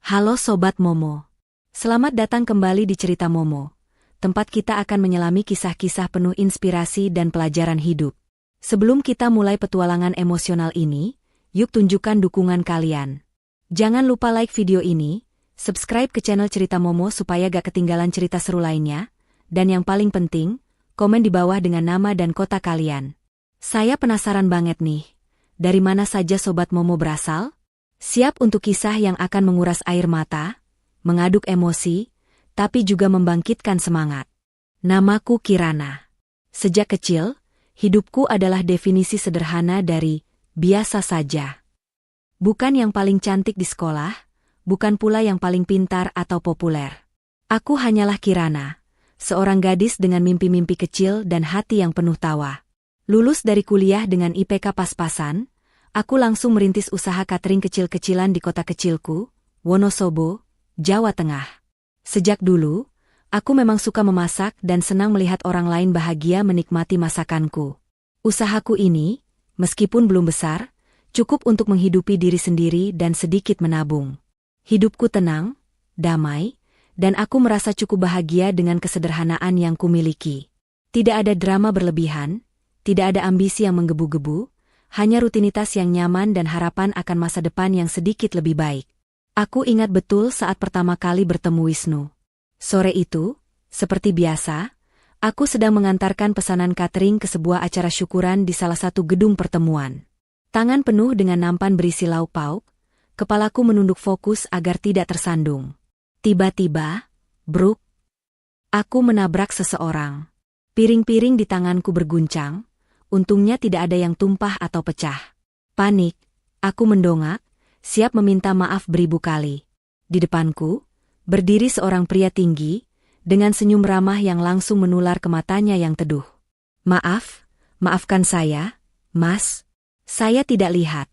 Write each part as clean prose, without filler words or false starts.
Halo Sobat Momo. Selamat datang kembali di Cerita Momo, tempat kita akan menyelami kisah-kisah penuh inspirasi dan pelajaran hidup. Sebelum kita mulai petualangan emosional ini, yuk tunjukkan dukungan kalian. Jangan lupa like video ini, subscribe ke channel Cerita Momo supaya gak ketinggalan cerita seru lainnya, dan yang paling penting, komen di bawah dengan nama dan kota kalian. Saya penasaran banget nih, dari mana saja Sobat Momo berasal? Siap untuk kisah yang akan menguras air mata, mengaduk emosi, tapi juga membangkitkan semangat. Namaku Kirana. Sejak kecil, hidupku adalah definisi sederhana dari biasa saja. Bukan yang paling cantik di sekolah, bukan pula yang paling pintar atau populer. Aku hanyalah Kirana, seorang gadis dengan mimpi-mimpi kecil dan hati yang penuh tawa. Lulus dari kuliah dengan IPK pas-pasan, aku langsung merintis usaha catering kecil-kecilan di kota kecilku, Wonosobo, Jawa Tengah. Sejak dulu, aku memang suka memasak dan senang melihat orang lain bahagia menikmati masakanku. Usahaku ini, meskipun belum besar, cukup untuk menghidupi diri sendiri dan sedikit menabung. Hidupku tenang, damai, dan aku merasa cukup bahagia dengan kesederhanaan yang kumiliki. Tidak ada drama berlebihan, tidak ada ambisi yang menggebu-gebu, hanya rutinitas yang nyaman dan harapan akan masa depan yang sedikit lebih baik. Aku ingat betul saat pertama kali bertemu Wisnu. Sore itu, seperti biasa, aku sedang mengantarkan pesanan catering ke sebuah acara syukuran di salah satu gedung pertemuan. Tangan penuh dengan nampan berisi lauk pauk, kepalaku menunduk fokus agar tidak tersandung. Tiba-tiba, bruk, aku menabrak seseorang. Piring-piring di tanganku berguncang. Untungnya tidak ada yang tumpah atau pecah. Panik, aku mendongak, siap meminta maaf beribu kali. Di depanku, berdiri seorang pria tinggi, dengan senyum ramah yang langsung menular ke matanya yang teduh. Maafkan saya, Mas. Saya tidak lihat,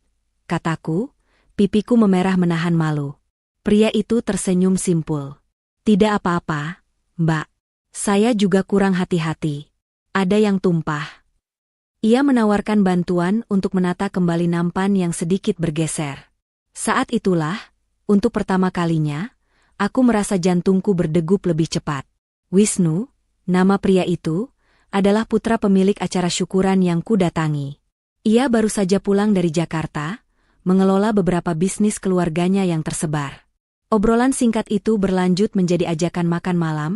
kataku, pipiku memerah menahan malu. Pria itu tersenyum simpul. Tidak apa-apa, Mbak. Saya juga kurang hati-hati. Ada yang tumpah. Ia menawarkan bantuan untuk menata kembali nampan yang sedikit bergeser. Saat itulah, untuk pertama kalinya, aku merasa jantungku berdegup lebih cepat. Wisnu, nama pria itu, adalah putra pemilik acara syukuran yang kudatangi. Ia baru saja pulang dari Jakarta, mengelola beberapa bisnis keluarganya yang tersebar. Obrolan singkat itu berlanjut menjadi ajakan makan malam,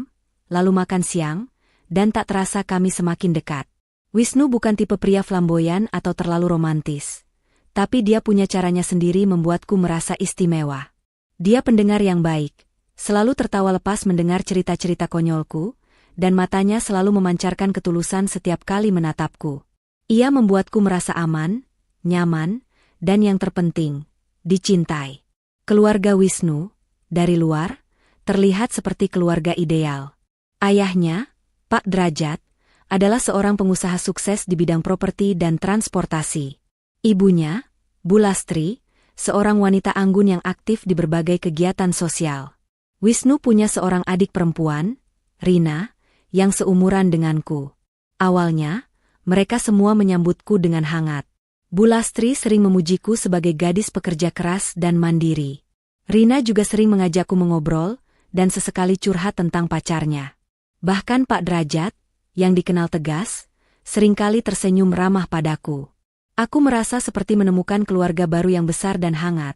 lalu makan siang, dan tak terasa kami semakin dekat. Wisnu bukan tipe pria flamboyan atau terlalu romantis. Tapi dia punya caranya sendiri membuatku merasa istimewa. Dia pendengar yang baik, selalu tertawa lepas mendengar cerita-cerita konyolku, dan matanya selalu memancarkan ketulusan setiap kali menatapku. Ia membuatku merasa aman, nyaman, dan yang terpenting, dicintai. Keluarga Wisnu, dari luar, terlihat seperti keluarga ideal. Ayahnya, Pak Drajat, adalah seorang pengusaha sukses di bidang properti dan transportasi. Ibunya, Bu Lastri, seorang wanita anggun yang aktif di berbagai kegiatan sosial. Wisnu punya seorang adik perempuan, Rina, yang seumuran denganku. Awalnya, mereka semua menyambutku dengan hangat. Bu Lastri sering memujiku sebagai gadis pekerja keras dan mandiri. Rina juga sering mengajakku mengobrol, dan sesekali curhat tentang pacarnya. Bahkan Pak Drajat, yang dikenal tegas, seringkali tersenyum ramah padaku. Aku merasa seperti menemukan keluarga baru yang besar dan hangat,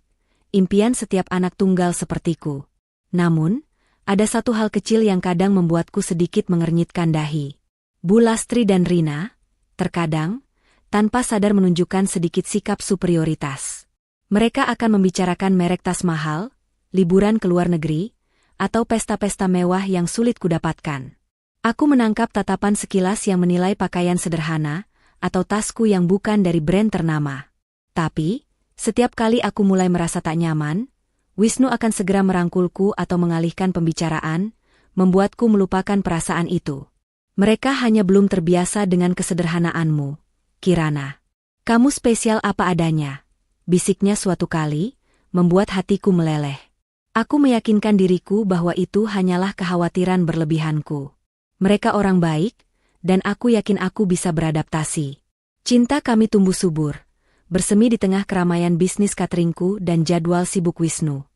impian setiap anak tunggal sepertiku. Namun, ada satu hal kecil yang kadang membuatku sedikit mengernyitkan dahi. Bu Lastri dan Rina, terkadang, tanpa sadar menunjukkan sedikit sikap superioritas. Mereka akan membicarakan merek tas mahal, liburan ke luar negeri, atau pesta-pesta mewah yang sulit kudapatkan. Aku menangkap tatapan sekilas yang menilai pakaian sederhana, atau tasku yang bukan dari brand ternama. Tapi, setiap kali aku mulai merasa tak nyaman, Wisnu akan segera merangkulku atau mengalihkan pembicaraan, membuatku melupakan perasaan itu. Mereka hanya belum terbiasa dengan kesederhanaanmu, Kirana. Kamu spesial apa adanya, bisiknya suatu kali, membuat hatiku meleleh. Aku meyakinkan diriku bahwa itu hanyalah kekhawatiran berlebihanku. Mereka orang baik, dan aku yakin aku bisa beradaptasi. Cinta kami tumbuh subur, bersemi di tengah keramaian bisnis cateringku dan jadwal sibuk Wisnu.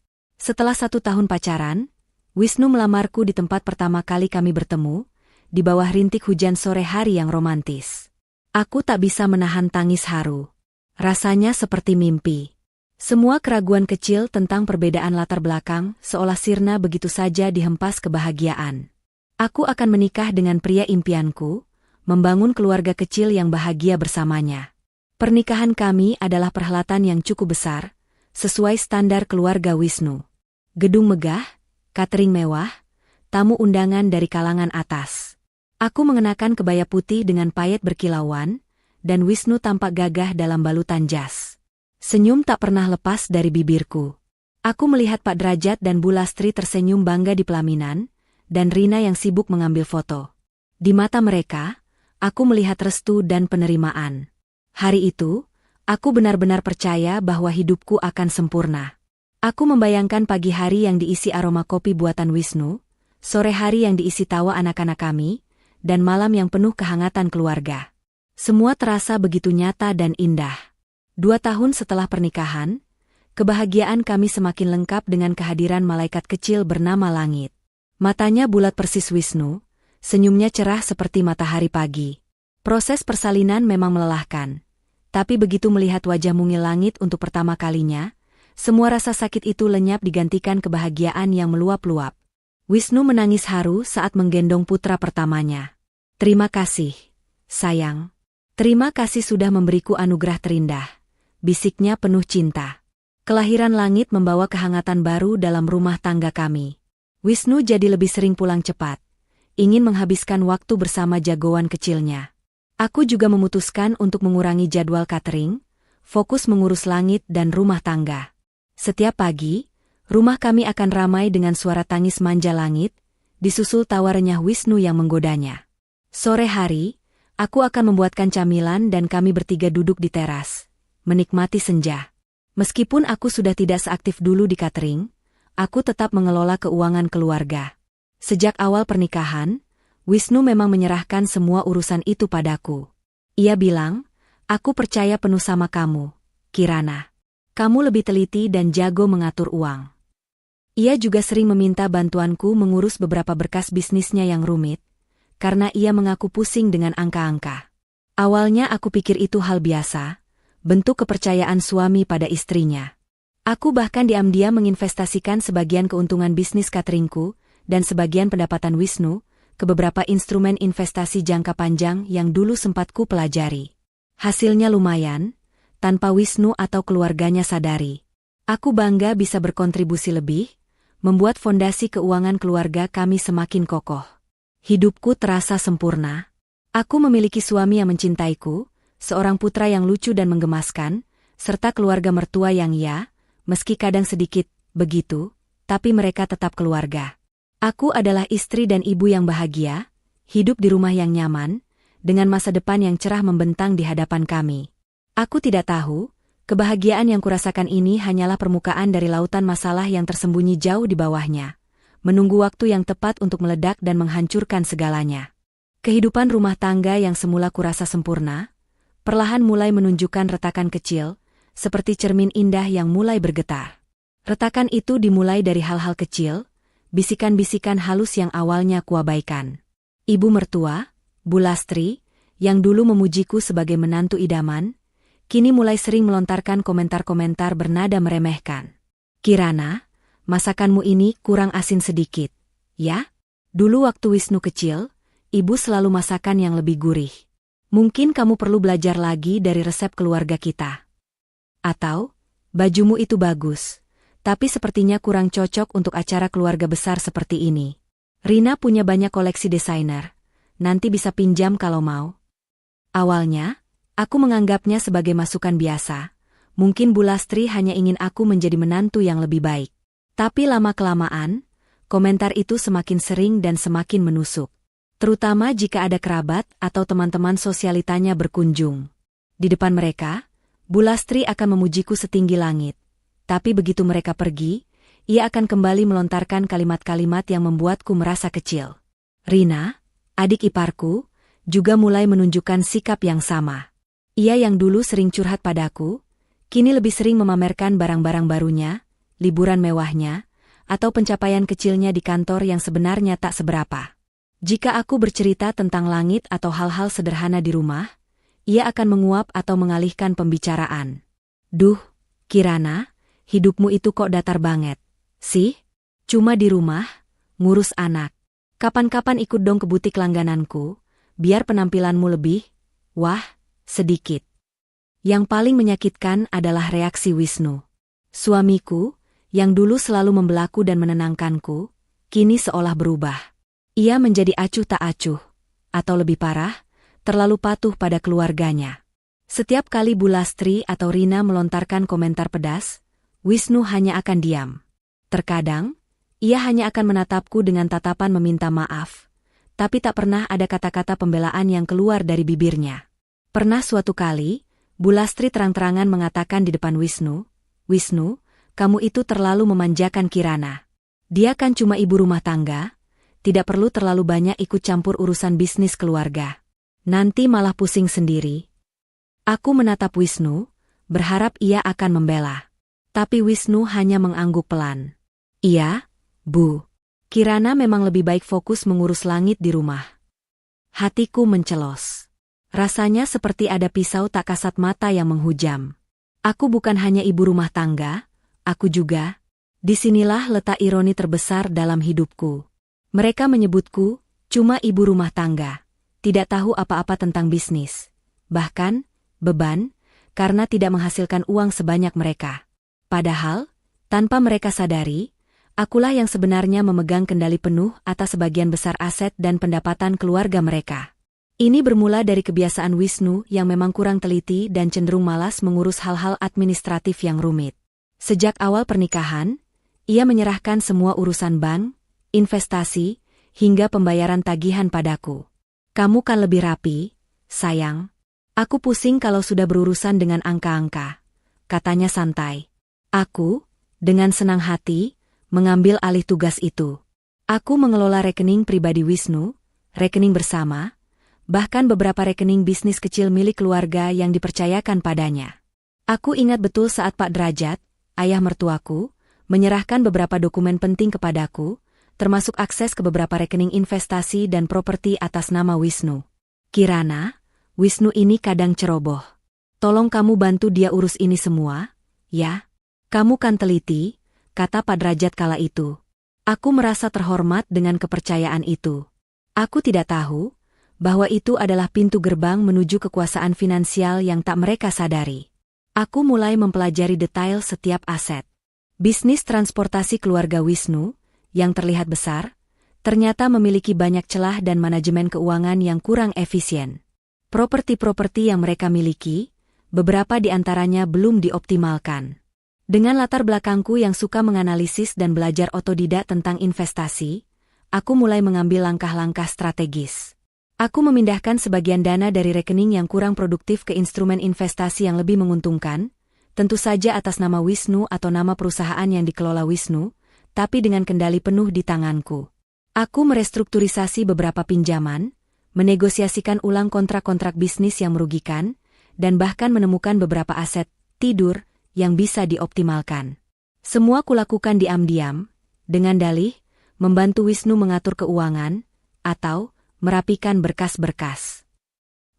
Setelah 1 tahun pacaran, Wisnu melamarku di tempat pertama kali kami bertemu, di bawah rintik hujan sore hari yang romantis. Aku tak bisa menahan tangis haru. Rasanya seperti mimpi. Semua keraguan kecil tentang perbedaan latar belakang seolah sirna begitu saja dihempas kebahagiaan. Aku akan menikah dengan pria impianku, membangun keluarga kecil yang bahagia bersamanya. Pernikahan kami adalah perhelatan yang cukup besar, sesuai standar keluarga Wisnu. Gedung megah, catering mewah, tamu undangan dari kalangan atas. Aku mengenakan kebaya putih dengan payet berkilauan, dan Wisnu tampak gagah dalam balutan jas. Senyum tak pernah lepas dari bibirku. Aku melihat Pak Derajat dan Bu Lastri tersenyum bangga di pelaminan, dan Rina yang sibuk mengambil foto. Di mata mereka, aku melihat restu dan penerimaan. Hari itu, aku benar-benar percaya bahwa hidupku akan sempurna. Aku membayangkan pagi hari yang diisi aroma kopi buatan Wisnu, sore hari yang diisi tawa anak-anak kami, dan malam yang penuh kehangatan keluarga. Semua terasa begitu nyata dan indah. 2 tahun setelah pernikahan, kebahagiaan kami semakin lengkap dengan kehadiran malaikat kecil bernama Langit. Matanya bulat persis Wisnu, senyumnya cerah seperti matahari pagi. Proses persalinan memang melelahkan. Tapi begitu melihat wajah mungil Langit untuk pertama kalinya, semua rasa sakit itu lenyap digantikan kebahagiaan yang meluap-luap. Wisnu menangis haru saat menggendong putra pertamanya. Terima kasih, sayang. Terima kasih sudah memberiku anugerah terindah, bisiknya penuh cinta. Kelahiran Langit membawa kehangatan baru dalam rumah tangga kami. Wisnu jadi lebih sering pulang cepat, ingin menghabiskan waktu bersama jagoan kecilnya. Aku juga memutuskan untuk mengurangi jadwal catering, fokus mengurus Langit dan rumah tangga. Setiap pagi, rumah kami akan ramai dengan suara tangis manja Langit, disusul tawa renyah Wisnu yang menggodanya. Sore hari, aku akan membuatkan camilan dan kami bertiga duduk di teras, menikmati senja. Meskipun aku sudah tidak seaktif dulu di catering, aku tetap mengelola keuangan keluarga. Sejak awal pernikahan, Wisnu memang menyerahkan semua urusan itu padaku. Ia bilang, aku percaya penuh sama kamu, Kirana. Kamu lebih teliti dan jago mengatur uang. Ia juga sering meminta bantuanku mengurus beberapa berkas bisnisnya yang rumit, karena ia mengaku pusing dengan angka-angka. Awalnya aku pikir itu hal biasa, bentuk kepercayaan suami pada istrinya. Aku bahkan diam-diam menginvestasikan sebagian keuntungan bisnis cateringku dan sebagian pendapatan Wisnu ke beberapa instrumen investasi jangka panjang yang dulu sempat ku pelajari. Hasilnya lumayan, tanpa Wisnu atau keluarganya sadari. Aku bangga bisa berkontribusi lebih, membuat fondasi keuangan keluarga kami semakin kokoh. Hidupku terasa sempurna. Aku memiliki suami yang mencintaiku, seorang putra yang lucu dan menggemaskan, serta keluarga mertua yang meski kadang sedikit, begitu, tapi mereka tetap keluarga. Aku adalah istri dan ibu yang bahagia, hidup di rumah yang nyaman, dengan masa depan yang cerah membentang di hadapan kami. Aku tidak tahu, kebahagiaan yang kurasakan ini hanyalah permukaan dari lautan masalah yang tersembunyi jauh di bawahnya, menunggu waktu yang tepat untuk meledak dan menghancurkan segalanya. Kehidupan rumah tangga yang semula kurasa sempurna, perlahan mulai menunjukkan retakan kecil, seperti cermin indah yang mulai bergetar. Retakan itu dimulai dari hal-hal kecil, bisikan-bisikan halus yang awalnya kuabaikan. Ibu mertua, Bu Lastri, yang dulu memujiku sebagai menantu idaman, kini mulai sering melontarkan komentar-komentar bernada meremehkan. Kirana, masakanmu ini kurang asin sedikit, ya? Dulu waktu Wisnu kecil, ibu selalu masakan yang lebih gurih. Mungkin kamu perlu belajar lagi dari resep keluarga kita. Atau, bajumu itu bagus, tapi sepertinya kurang cocok untuk acara keluarga besar seperti ini. Rina punya banyak koleksi desainer, nanti bisa pinjam kalau mau. Awalnya, aku menganggapnya sebagai masukan biasa, mungkin Bu Lastri hanya ingin aku menjadi menantu yang lebih baik. Tapi lama-kelamaan, komentar itu semakin sering dan semakin menusuk. Terutama jika ada kerabat atau teman-teman sosialitanya berkunjung. Di depan mereka, Bu Lastri akan memujiku setinggi langit. Tapi begitu mereka pergi, ia akan kembali melontarkan kalimat-kalimat yang membuatku merasa kecil. Rina, adik iparku, juga mulai menunjukkan sikap yang sama. Ia yang dulu sering curhat padaku, kini lebih sering memamerkan barang-barang barunya, liburan mewahnya, atau pencapaian kecilnya di kantor yang sebenarnya tak seberapa. Jika aku bercerita tentang langit atau hal-hal sederhana di rumah, ia akan menguap atau mengalihkan pembicaraan. Duh, Kirana, hidupmu itu kok datar banget, sih? Cuma di rumah, ngurus anak. Kapan-kapan ikut dong ke butik langgananku, biar penampilanmu lebih, wah, sedikit. Yang paling menyakitkan adalah reaksi Wisnu. Suamiku, yang dulu selalu membelaku dan menenangkanku, kini seolah berubah. Ia menjadi acuh tak acuh, atau lebih parah, terlalu patuh pada keluarganya. Setiap kali Bu Lastri atau Rina melontarkan komentar pedas, Wisnu hanya akan diam. Terkadang, ia hanya akan menatapku dengan tatapan meminta maaf, tapi tak pernah ada kata-kata pembelaan yang keluar dari bibirnya. Pernah suatu kali, Bu Lastri terang-terangan mengatakan di depan Wisnu, "Wisnu, kamu itu terlalu memanjakan Kirana. Dia kan cuma ibu rumah tangga, tidak perlu terlalu banyak ikut campur urusan bisnis keluarga. Nanti malah pusing sendiri." Aku menatap Wisnu, berharap ia akan membela. Tapi Wisnu hanya mengangguk pelan. "Iya, Bu. Kirana memang lebih baik fokus mengurus langit di rumah." Hatiku mencelos. Rasanya seperti ada pisau tak kasat mata yang menghujam. Aku bukan hanya ibu rumah tangga, aku juga. Disinilah letak ironi terbesar dalam hidupku. Mereka menyebutku cuma ibu rumah tangga, tidak tahu apa-apa tentang bisnis. Bahkan, beban, karena tidak menghasilkan uang sebanyak mereka. Padahal, tanpa mereka sadari, akulah yang sebenarnya memegang kendali penuh atas sebagian besar aset dan pendapatan keluarga mereka. Ini bermula dari kebiasaan Wisnu yang memang kurang teliti dan cenderung malas mengurus hal-hal administratif yang rumit. Sejak awal pernikahan, ia menyerahkan semua urusan bank, investasi, hingga pembayaran tagihan padaku. "Kamu kan lebih rapi, sayang. Aku pusing kalau sudah berurusan dengan angka-angka," katanya santai. Aku, dengan senang hati, mengambil alih tugas itu. Aku mengelola rekening pribadi Wisnu, rekening bersama, bahkan beberapa rekening bisnis kecil milik keluarga yang dipercayakan padanya. Aku ingat betul saat Pak Derajat, ayah mertuaku, menyerahkan beberapa dokumen penting kepadaku, termasuk akses ke beberapa rekening investasi dan properti atas nama Wisnu. "Kirana, Wisnu ini kadang ceroboh. Tolong kamu bantu dia urus ini semua, ya? Kamu kan teliti," kata Pak Derajat kala itu. Aku merasa terhormat dengan kepercayaan itu. Aku tidak tahu bahwa itu adalah pintu gerbang menuju kekuasaan finansial yang tak mereka sadari. Aku mulai mempelajari detail setiap aset. Bisnis transportasi keluarga Wisnu, yang terlihat besar, ternyata memiliki banyak celah dan manajemen keuangan yang kurang efisien. Properti-properti yang mereka miliki, beberapa di antaranya belum dioptimalkan. Dengan latar belakangku yang suka menganalisis dan belajar otodidak tentang investasi, aku mulai mengambil langkah-langkah strategis. Aku memindahkan sebagian dana dari rekening yang kurang produktif ke instrumen investasi yang lebih menguntungkan, tentu saja atas nama Wisnu atau nama perusahaan yang dikelola Wisnu, tapi dengan kendali penuh di tanganku. Aku merestrukturisasi beberapa pinjaman, menegosiasikan ulang kontrak-kontrak bisnis yang merugikan, dan bahkan menemukan beberapa aset tidur yang bisa dioptimalkan. Semua kulakukan diam-diam, dengan dalih, membantu Wisnu mengatur keuangan, atau merapikan berkas-berkas.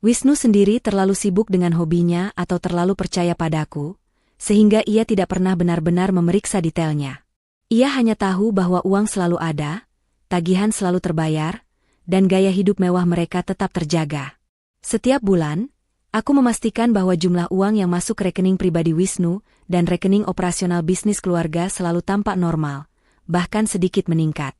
Wisnu sendiri terlalu sibuk dengan hobinya atau terlalu percaya padaku, sehingga ia tidak pernah benar-benar memeriksa detailnya. Ia hanya tahu bahwa uang selalu ada, tagihan selalu terbayar, dan gaya hidup mewah mereka tetap terjaga. Setiap bulan, aku memastikan bahwa jumlah uang yang masuk ke rekening pribadi Wisnu dan rekening operasional bisnis keluarga selalu tampak normal, bahkan sedikit meningkat.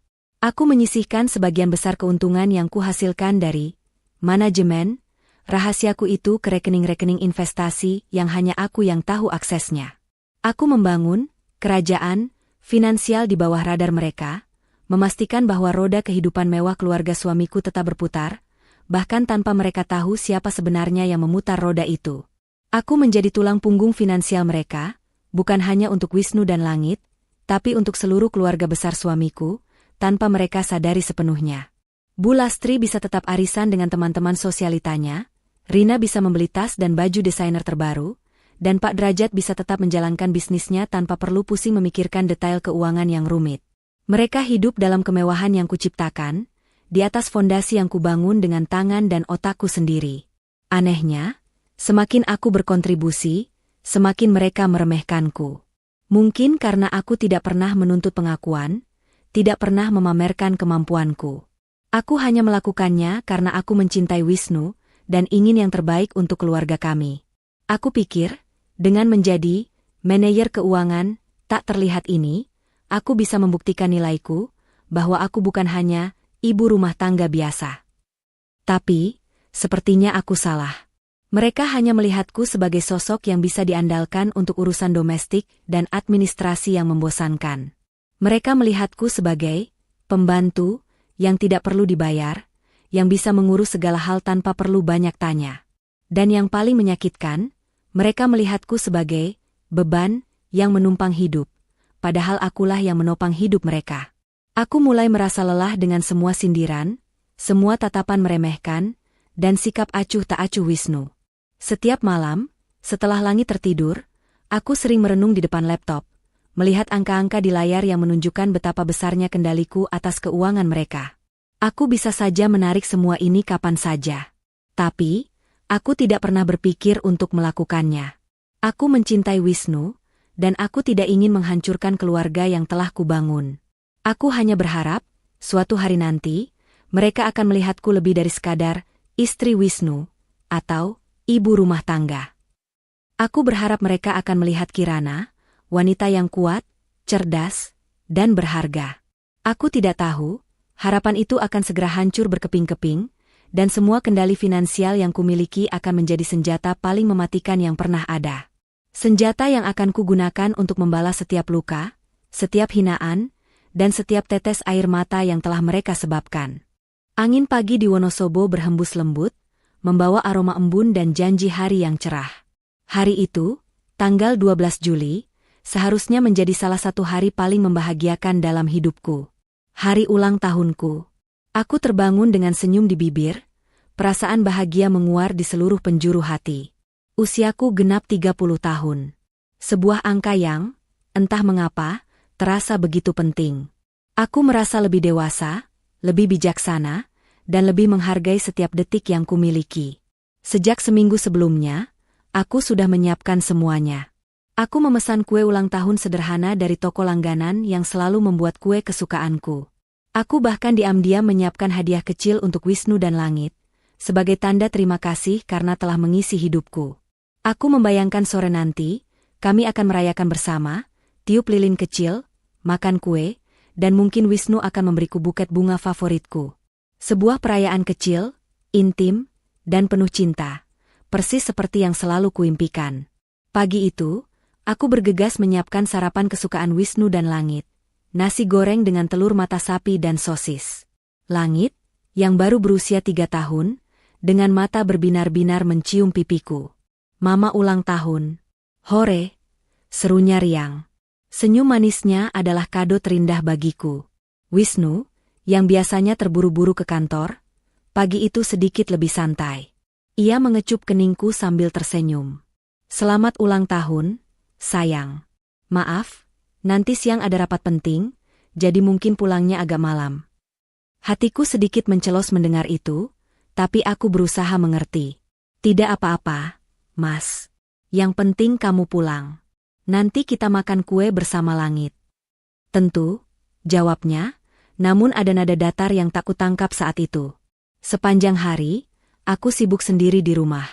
Aku menyisihkan sebagian besar keuntungan yang kuhasilkan dari manajemen rahasiaku itu ke rekening-rekening investasi yang hanya aku yang tahu aksesnya. Aku membangun kerajaan finansial di bawah radar mereka, memastikan bahwa roda kehidupan mewah keluarga suamiku tetap berputar, bahkan tanpa mereka tahu siapa sebenarnya yang memutar roda itu. Aku menjadi tulang punggung finansial mereka, bukan hanya untuk Wisnu dan Langit, tapi untuk seluruh keluarga besar suamiku, tanpa mereka sadari sepenuhnya. Bu Lastri bisa tetap arisan dengan teman-teman sosialitanya, Rina bisa membeli tas dan baju desainer terbaru, dan Pak Derajat bisa tetap menjalankan bisnisnya tanpa perlu pusing memikirkan detail keuangan yang rumit. Mereka hidup dalam kemewahan yang kuciptakan, di atas fondasi yang kubangun dengan tangan dan otakku sendiri. Anehnya, semakin aku berkontribusi, semakin mereka meremehkanku. Mungkin karena aku tidak pernah menuntut pengakuan, tidak pernah memamerkan kemampuanku. Aku hanya melakukannya karena aku mencintai Wisnu dan ingin yang terbaik untuk keluarga kami. Aku pikir, dengan menjadi manajer keuangan tak terlihat ini, aku bisa membuktikan nilaiku, bahwa aku bukan hanya ibu rumah tangga biasa. Tapi, sepertinya aku salah. Mereka hanya melihatku sebagai sosok yang bisa diandalkan untuk urusan domestik dan administrasi yang membosankan. Mereka melihatku sebagai pembantu yang tidak perlu dibayar, yang bisa mengurus segala hal tanpa perlu banyak tanya. Dan yang paling menyakitkan, mereka melihatku sebagai beban yang menumpang hidup, padahal akulah yang menopang hidup mereka. Aku mulai merasa lelah dengan semua sindiran, semua tatapan meremehkan, dan sikap acuh tak acuh Wisnu. Setiap malam, setelah langit tertidur, aku sering merenung di depan laptop, melihat angka-angka di layar yang menunjukkan betapa besarnya kendaliku atas keuangan mereka. Aku bisa saja menarik semua ini kapan saja. Tapi, aku tidak pernah berpikir untuk melakukannya. Aku mencintai Wisnu, dan aku tidak ingin menghancurkan keluarga yang telah kubangun. Aku hanya berharap, suatu hari nanti, mereka akan melihatku lebih dari sekadar istri Wisnu, atau ibu rumah tangga. Aku berharap mereka akan melihat Kirana, wanita yang kuat, cerdas, dan berharga. Aku tidak tahu, harapan itu akan segera hancur berkeping-keping, dan semua kendali finansial yang kumiliki akan menjadi senjata paling mematikan yang pernah ada. Senjata yang akan kugunakan untuk membalas setiap luka, setiap hinaan, dan setiap tetes air mata yang telah mereka sebabkan. Angin pagi di Wonosobo berhembus lembut, membawa aroma embun dan janji hari yang cerah. Hari itu, tanggal 12 Juli, seharusnya menjadi salah satu hari paling membahagiakan dalam hidupku. Hari ulang tahunku. Aku terbangun dengan senyum di bibir, perasaan bahagia menguar di seluruh penjuru hati. Usiaku genap 30 tahun. Sebuah angka yang, entah mengapa, terasa begitu penting. Aku merasa lebih dewasa, lebih bijaksana, dan lebih menghargai setiap detik yang kumiliki. Sejak seminggu sebelumnya, aku sudah menyiapkan semuanya. Aku memesan kue ulang tahun sederhana dari toko langganan yang selalu membuat kue kesukaanku. Aku bahkan diam-diam menyiapkan hadiah kecil untuk Wisnu dan Langit, sebagai tanda terima kasih karena telah mengisi hidupku. Aku membayangkan sore nanti, kami akan merayakan bersama, tiup lilin kecil, makan kue, dan mungkin Wisnu akan memberiku buket bunga favoritku. Sebuah perayaan kecil, intim, dan penuh cinta, persis seperti yang selalu kuimpikan. Pagi itu, aku bergegas menyiapkan sarapan kesukaan Wisnu dan Langit, nasi goreng dengan telur mata sapi dan sosis. Langit, yang baru berusia 3 tahun, dengan mata berbinar-binar mencium pipiku. Mama ulang tahun. Hore, serunya riang. Senyum manisnya adalah kado terindah bagiku. Wisnu, yang biasanya terburu-buru ke kantor, pagi itu sedikit lebih santai. Ia mengecup keningku sambil tersenyum. Selamat ulang tahun, sayang. Maaf, nanti siang ada rapat penting, jadi mungkin pulangnya agak malam. Hatiku sedikit mencelos mendengar itu, tapi aku berusaha mengerti. Tidak apa-apa, Mas. Yang penting kamu pulang. Nanti kita makan kue bersama Langit. Tentu, jawabnya, namun ada nada datar yang tak kutangkap saat itu. Sepanjang hari, aku sibuk sendiri di rumah.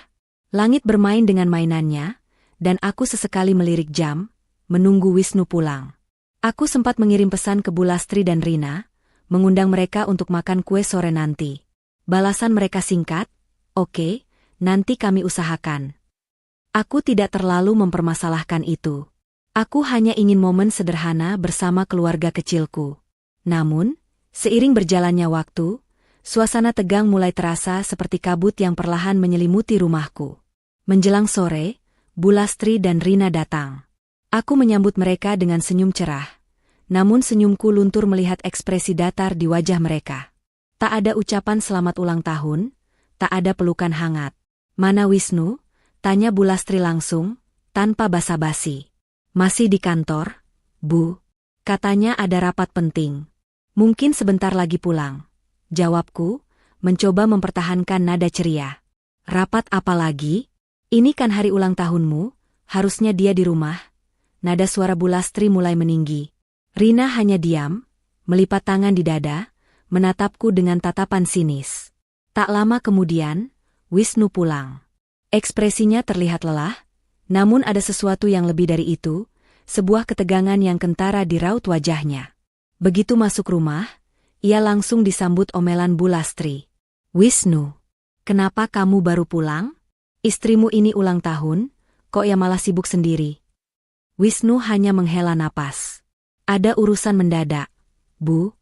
Langit bermain dengan mainannya, dan aku sesekali melirik jam, menunggu Wisnu pulang. Aku sempat mengirim pesan ke Bulastri dan Rina, mengundang mereka untuk makan kue sore nanti. Balasan mereka singkat, "Oke, nanti kami usahakan." Aku tidak terlalu mempermasalahkan itu. Aku hanya ingin momen sederhana bersama keluarga kecilku. Namun, seiring berjalannya waktu, suasana tegang mulai terasa seperti kabut yang perlahan menyelimuti rumahku. Menjelang sore, Bulastri dan Rina datang. Aku menyambut mereka dengan senyum cerah, namun senyumku luntur melihat ekspresi datar di wajah mereka. Tak ada ucapan selamat ulang tahun, tak ada pelukan hangat. "Mana Wisnu?" tanya Bulastri langsung, tanpa basa-basi. "Masih di kantor, Bu." Katanya ada rapat penting. Mungkin sebentar lagi pulang. Jawabku, mencoba mempertahankan nada ceria. Rapat apa lagi? Ini kan hari ulang tahunmu, harusnya dia di rumah. Nada suara Bu Lastri mulai meninggi. Rina hanya diam, melipat tangan di dada, menatapku dengan tatapan sinis. Tak lama kemudian, Wisnu pulang. Ekspresinya terlihat lelah, namun ada sesuatu yang lebih dari itu, sebuah ketegangan yang kentara di raut wajahnya. Begitu masuk rumah, ia langsung disambut omelan Bu Lastri. Wisnu, kenapa kamu baru pulang? Istrimu ini ulang tahun, kok ya malah sibuk sendiri? Wisnu hanya menghela napas. Ada urusan mendadak, Bu.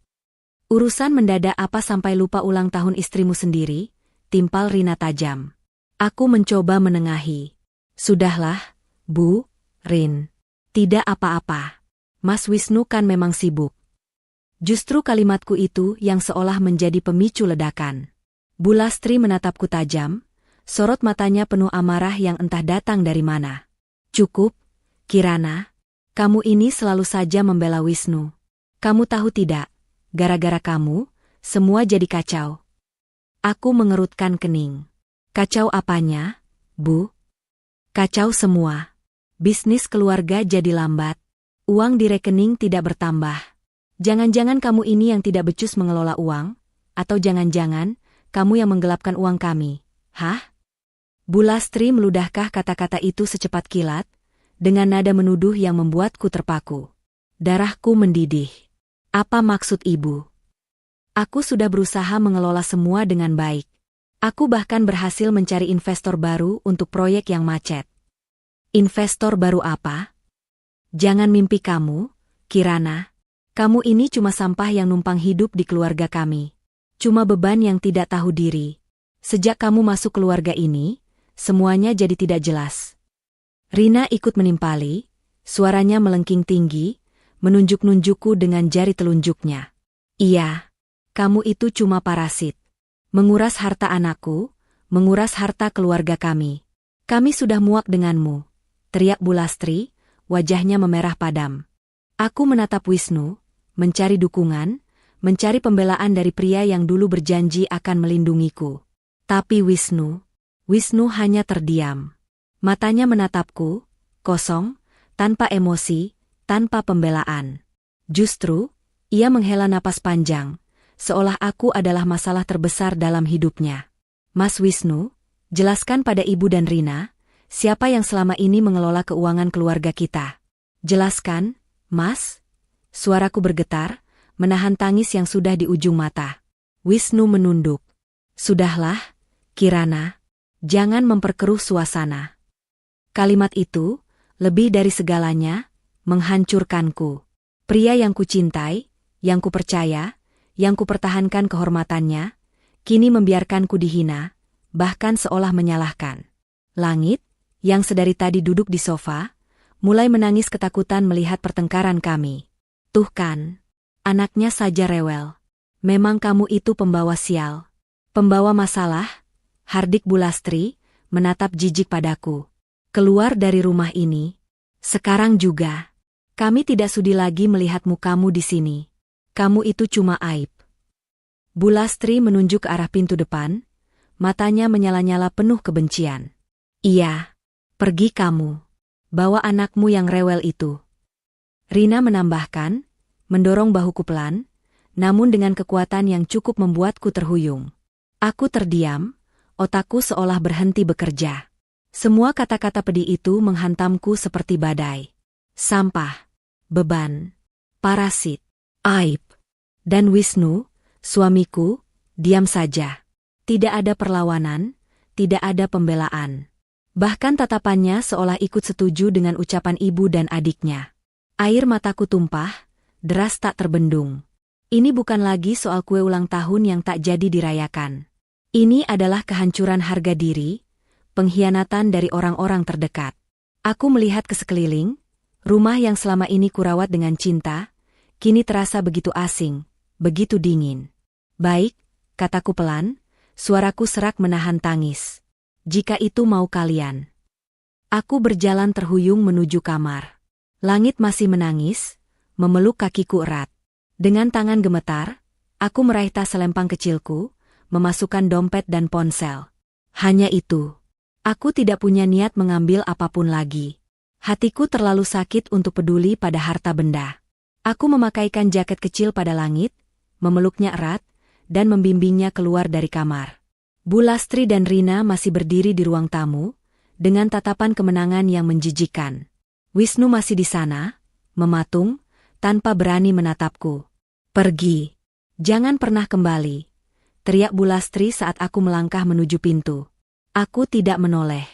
Urusan mendadak apa sampai lupa ulang tahun istrimu sendiri? Timpal Rina tajam. Aku mencoba menengahi. Sudahlah, Bu, Rin. Tidak apa-apa. Mas Wisnu kan memang sibuk. Justru kalimatku itu yang seolah menjadi pemicu ledakan. Bu Lastri menatapku tajam, sorot matanya penuh amarah yang entah datang dari mana. Cukup, Kirana. Kamu ini selalu saja membela Wisnu. Kamu tahu tidak, gara-gara kamu, semua jadi kacau. Aku mengerutkan kening. Kacau apanya, Bu? Kacau semua. Bisnis keluarga jadi lambat. Uang di rekening tidak bertambah. Jangan-jangan kamu ini yang tidak becus mengelola uang? Atau jangan-jangan, kamu yang menggelapkan uang kami? Hah? Bu Lastri meludahkah kata-kata itu secepat kilat, dengan nada menuduh yang membuatku terpaku. Darahku mendidih. Apa maksud ibu? Aku sudah berusaha mengelola semua dengan baik. Aku bahkan berhasil mencari investor baru untuk proyek yang macet. Investor baru apa? Jangan mimpi kamu, Kirana. Kamu ini cuma sampah yang numpang hidup di keluarga kami. Cuma beban yang tidak tahu diri. Sejak kamu masuk keluarga ini, semuanya jadi tidak jelas. Rina ikut menimpali, suaranya melengking tinggi, menunjuk-nunjukku dengan jari telunjuknya. Iya, kamu itu cuma parasit. Menguras harta anakku, menguras harta keluarga kami. Kami sudah muak denganmu. Teriak Bu Lastri, wajahnya memerah padam. Aku menatap Wisnu, mencari dukungan, mencari pembelaan dari pria yang dulu berjanji akan melindungiku. Tapi Wisnu hanya terdiam. Matanya menatapku, kosong, tanpa emosi, tanpa pembelaan. Justru, ia menghela napas panjang, seolah aku adalah masalah terbesar dalam hidupnya. Mas Wisnu, jelaskan pada Ibu dan Rina, siapa yang selama ini mengelola keuangan keluarga kita? Jelaskan, Mas? Suaraku bergetar, menahan tangis yang sudah di ujung mata. Wisnu menunduk. Sudahlah, Kirana. Jangan memperkeruh suasana. Kalimat itu, lebih dari segalanya, menghancurkanku. Pria yang kucintai, yang kupercaya, yang kupertahankan kehormatannya, kini membiarkanku dihina, bahkan seolah menyalahkan. Langit, yang sedari tadi duduk di sofa, mulai menangis ketakutan melihat pertengkaran kami. Tuh kan, anaknya saja rewel. Memang kamu itu pembawa sial. Pembawa masalah, hardik Bu Lastri, menatap jijik padaku. Keluar dari rumah ini. Sekarang juga. Kami tidak sudi lagi melihat mukamu di sini. Kamu itu cuma aib. Bu Lastri menunjuk ke arah pintu depan, matanya menyala-nyala penuh kebencian. Iya. Pergi kamu. Bawa anakmu yang rewel itu. Rina menambahkan, mendorong bahuku pelan, namun dengan kekuatan yang cukup membuatku terhuyung. Aku terdiam, otakku seolah berhenti bekerja. Semua kata-kata pedih itu menghantamku seperti badai. Sampah, beban, parasit, aib. Dan Wisnu, suamiku, diam saja. Tidak ada perlawanan, tidak ada pembelaan. Bahkan tatapannya seolah ikut setuju dengan ucapan ibu dan adiknya. Air mataku tumpah, deras tak terbendung. Ini bukan lagi soal kue ulang tahun yang tak jadi dirayakan. Ini adalah kehancuran harga diri, pengkhianatan dari orang-orang terdekat. Aku melihat ke sekeliling, rumah yang selama ini kurawat dengan cinta, kini terasa begitu asing, begitu dingin. Baik, kataku pelan, suaraku serak menahan tangis. Jika itu mau kalian. Aku berjalan terhuyung menuju kamar. Langit masih menangis, memeluk kakiku erat. Dengan tangan gemetar, aku meraih tas selempang kecilku, memasukkan dompet dan ponsel. Hanya itu. Aku tidak punya niat mengambil apapun lagi. Hatiku terlalu sakit untuk peduli pada harta benda. Aku memakaikan jaket kecil pada langit, memeluknya erat, dan membimbingnya keluar dari kamar. Bu Lastri dan Rina masih berdiri di ruang tamu, dengan tatapan kemenangan yang menjijikan. Wisnu masih di sana, mematung, tanpa berani menatapku. "Pergi. Jangan pernah kembali," teriak Bu Lastri saat aku melangkah menuju pintu. Aku tidak menoleh.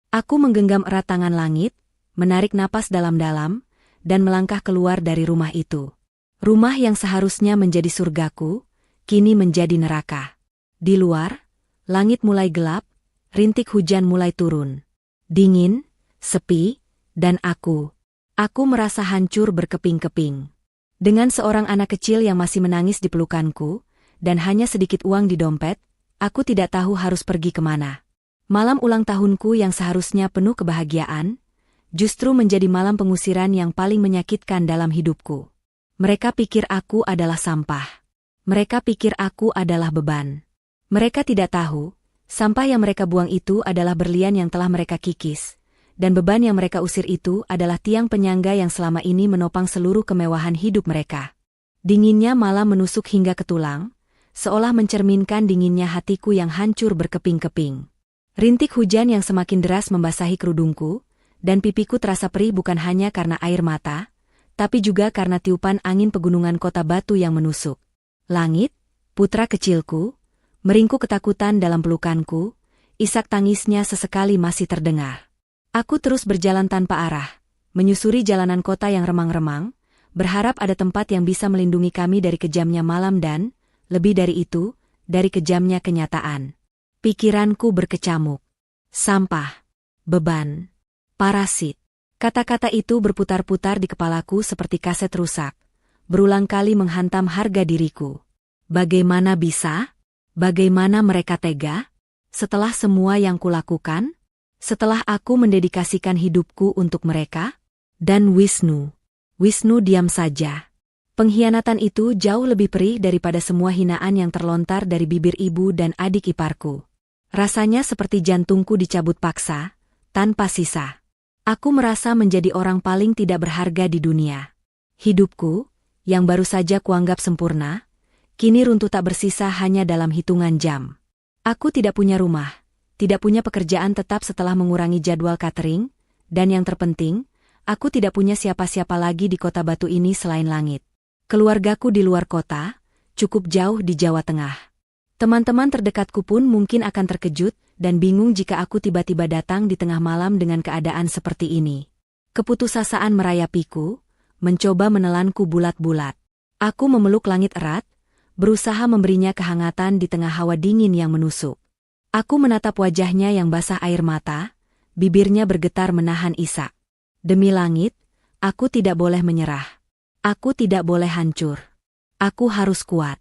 Aku menggenggam erat tangan langit, menarik napas dalam-dalam, dan melangkah keluar dari rumah itu. Rumah yang seharusnya menjadi surgaku, kini menjadi neraka. Di luar, langit mulai gelap, rintik hujan mulai turun. Dingin, sepi, dan aku merasa hancur berkeping-keping. Dengan seorang anak kecil yang masih menangis di pelukanku, dan hanya sedikit uang di dompet, aku tidak tahu harus pergi kemana. Malam ulang tahunku yang seharusnya penuh kebahagiaan, justru menjadi malam pengusiran yang paling menyakitkan dalam hidupku. Mereka pikir aku adalah sampah. Mereka pikir aku adalah beban. Mereka tidak tahu, sampah yang mereka buang itu adalah berlian yang telah mereka kikis, dan beban yang mereka usir itu adalah tiang penyangga yang selama ini menopang seluruh kemewahan hidup mereka. Dinginnya malam menusuk hingga ke tulang, seolah mencerminkan dinginnya hatiku yang hancur berkeping-keping. Rintik hujan yang semakin deras membasahi kerudungku, dan pipiku terasa perih bukan hanya karena air mata, tapi juga karena tiupan angin pegunungan kota batu yang menusuk. Langit, putra kecilku, meringkuk ketakutan dalam pelukanku, isak tangisnya sesekali masih terdengar. Aku terus berjalan tanpa arah, menyusuri jalanan kota yang remang-remang, berharap ada tempat yang bisa melindungi kami dari kejamnya malam dan, lebih dari itu, dari kejamnya kenyataan. Pikiranku berkecamuk. Sampah. Beban. Parasit. Kata-kata itu berputar-putar di kepalaku seperti kaset rusak, berulang kali menghantam harga diriku. Bagaimana bisa? Bagaimana mereka tega? Setelah semua yang kulakukan? Setelah aku mendedikasikan hidupku untuk mereka? Dan Wisnu. Wisnu diam saja. Pengkhianatan itu jauh lebih perih daripada semua hinaan yang terlontar dari bibir ibu dan adik iparku. Rasanya seperti jantungku dicabut paksa, tanpa sisa. Aku merasa menjadi orang paling tidak berharga di dunia. Hidupku, yang baru saja kuanggap sempurna, kini runtuh tak bersisa hanya dalam hitungan jam. Aku tidak punya rumah, tidak punya pekerjaan tetap setelah mengurangi jadwal catering, dan yang terpenting, aku tidak punya siapa-siapa lagi di kota batu ini selain langit. Keluargaku di luar kota, cukup jauh di Jawa Tengah. Teman-teman terdekatku pun mungkin akan terkejut dan bingung jika aku tiba-tiba datang di tengah malam dengan keadaan seperti ini. Keputusasaan merayapiku, mencoba menelanku bulat-bulat. Aku memeluk langit erat, berusaha memberinya kehangatan di tengah hawa dingin yang menusuk. Aku menatap wajahnya yang basah air mata, bibirnya bergetar menahan isak. Demi langit, aku tidak boleh menyerah. Aku tidak boleh hancur. Aku harus kuat.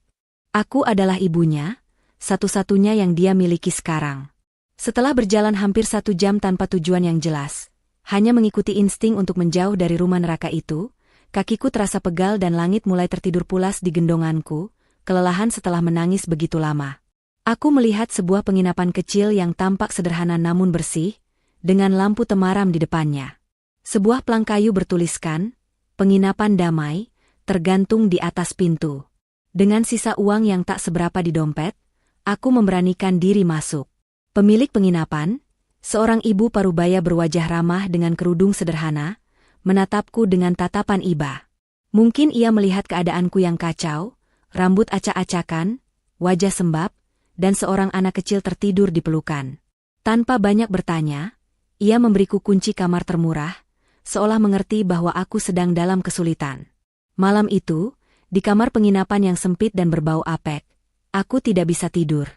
Aku adalah ibunya, satu-satunya yang dia miliki sekarang. Setelah berjalan hampir 1 jam tanpa tujuan yang jelas, hanya mengikuti insting untuk menjauh dari rumah neraka itu, kakiku terasa pegal dan langit mulai tertidur pulas di gendonganku, kelelahan setelah menangis begitu lama. Aku melihat sebuah penginapan kecil yang tampak sederhana namun bersih, dengan lampu temaram di depannya. Sebuah plang kayu bertuliskan, "Penginapan Damai," tergantung di atas pintu. Dengan sisa uang yang tak seberapa di dompet, aku memberanikan diri masuk. Pemilik penginapan, seorang ibu parubaya berwajah ramah dengan kerudung sederhana, menatapku dengan tatapan iba. Mungkin ia melihat keadaanku yang kacau, rambut acak-acakan, wajah sembab, dan seorang anak kecil tertidur di pelukan. Tanpa banyak bertanya, ia memberiku kunci kamar termurah, seolah mengerti bahwa aku sedang dalam kesulitan. Malam itu, di kamar penginapan yang sempit dan berbau apek, aku tidak bisa tidur.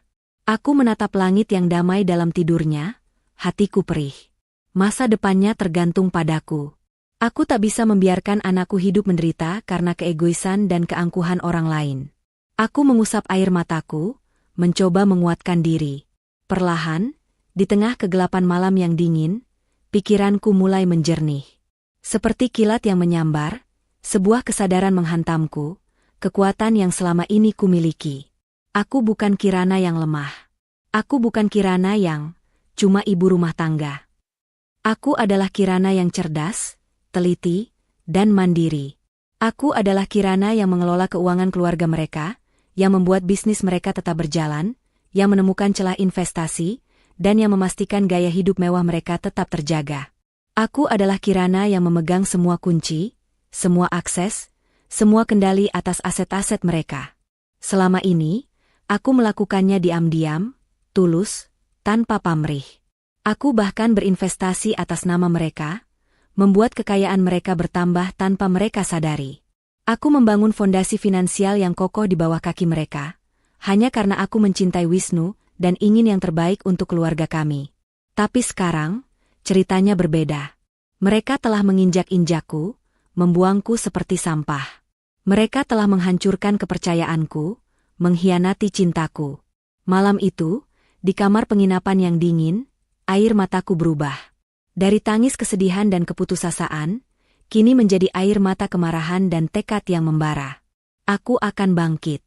Aku menatap langit yang damai dalam tidurnya, hatiku perih. Masa depannya tergantung padaku. Aku tak bisa membiarkan anakku hidup menderita karena keegoisan dan keangkuhan orang lain. Aku mengusap air mataku, mencoba menguatkan diri. Perlahan, di tengah kegelapan malam yang dingin, pikiranku mulai menjernih. Seperti kilat yang menyambar, Sebuah kesadaran menghantamku, kekuatan yang selama ini kumiliki. Aku bukan Kirana yang lemah. Aku bukan Kirana yang cuma ibu rumah tangga. Aku adalah Kirana yang cerdas, teliti, dan mandiri. Aku adalah Kirana yang mengelola keuangan keluarga mereka, yang membuat bisnis mereka tetap berjalan, yang menemukan celah investasi, dan yang memastikan gaya hidup mewah mereka tetap terjaga. Aku adalah Kirana yang memegang semua kunci, semua akses, semua kendali atas aset-aset mereka. Selama ini, aku melakukannya diam-diam, tulus, tanpa pamrih. Aku bahkan berinvestasi atas nama mereka, membuat kekayaan mereka bertambah tanpa mereka sadari. Aku membangun fondasi finansial yang kokoh di bawah kaki mereka, hanya karena aku mencintai Wisnu dan ingin yang terbaik untuk keluarga kami. Tapi sekarang, ceritanya berbeda. Mereka telah menginjak-injakku, membuangku seperti sampah. Mereka telah menghancurkan kepercayaanku, mengkhianati cintaku. Malam itu, di kamar penginapan yang dingin, air mataku berubah. Dari tangis kesedihan dan keputusasaan, kini menjadi air mata kemarahan dan tekad yang membara. Aku akan bangkit.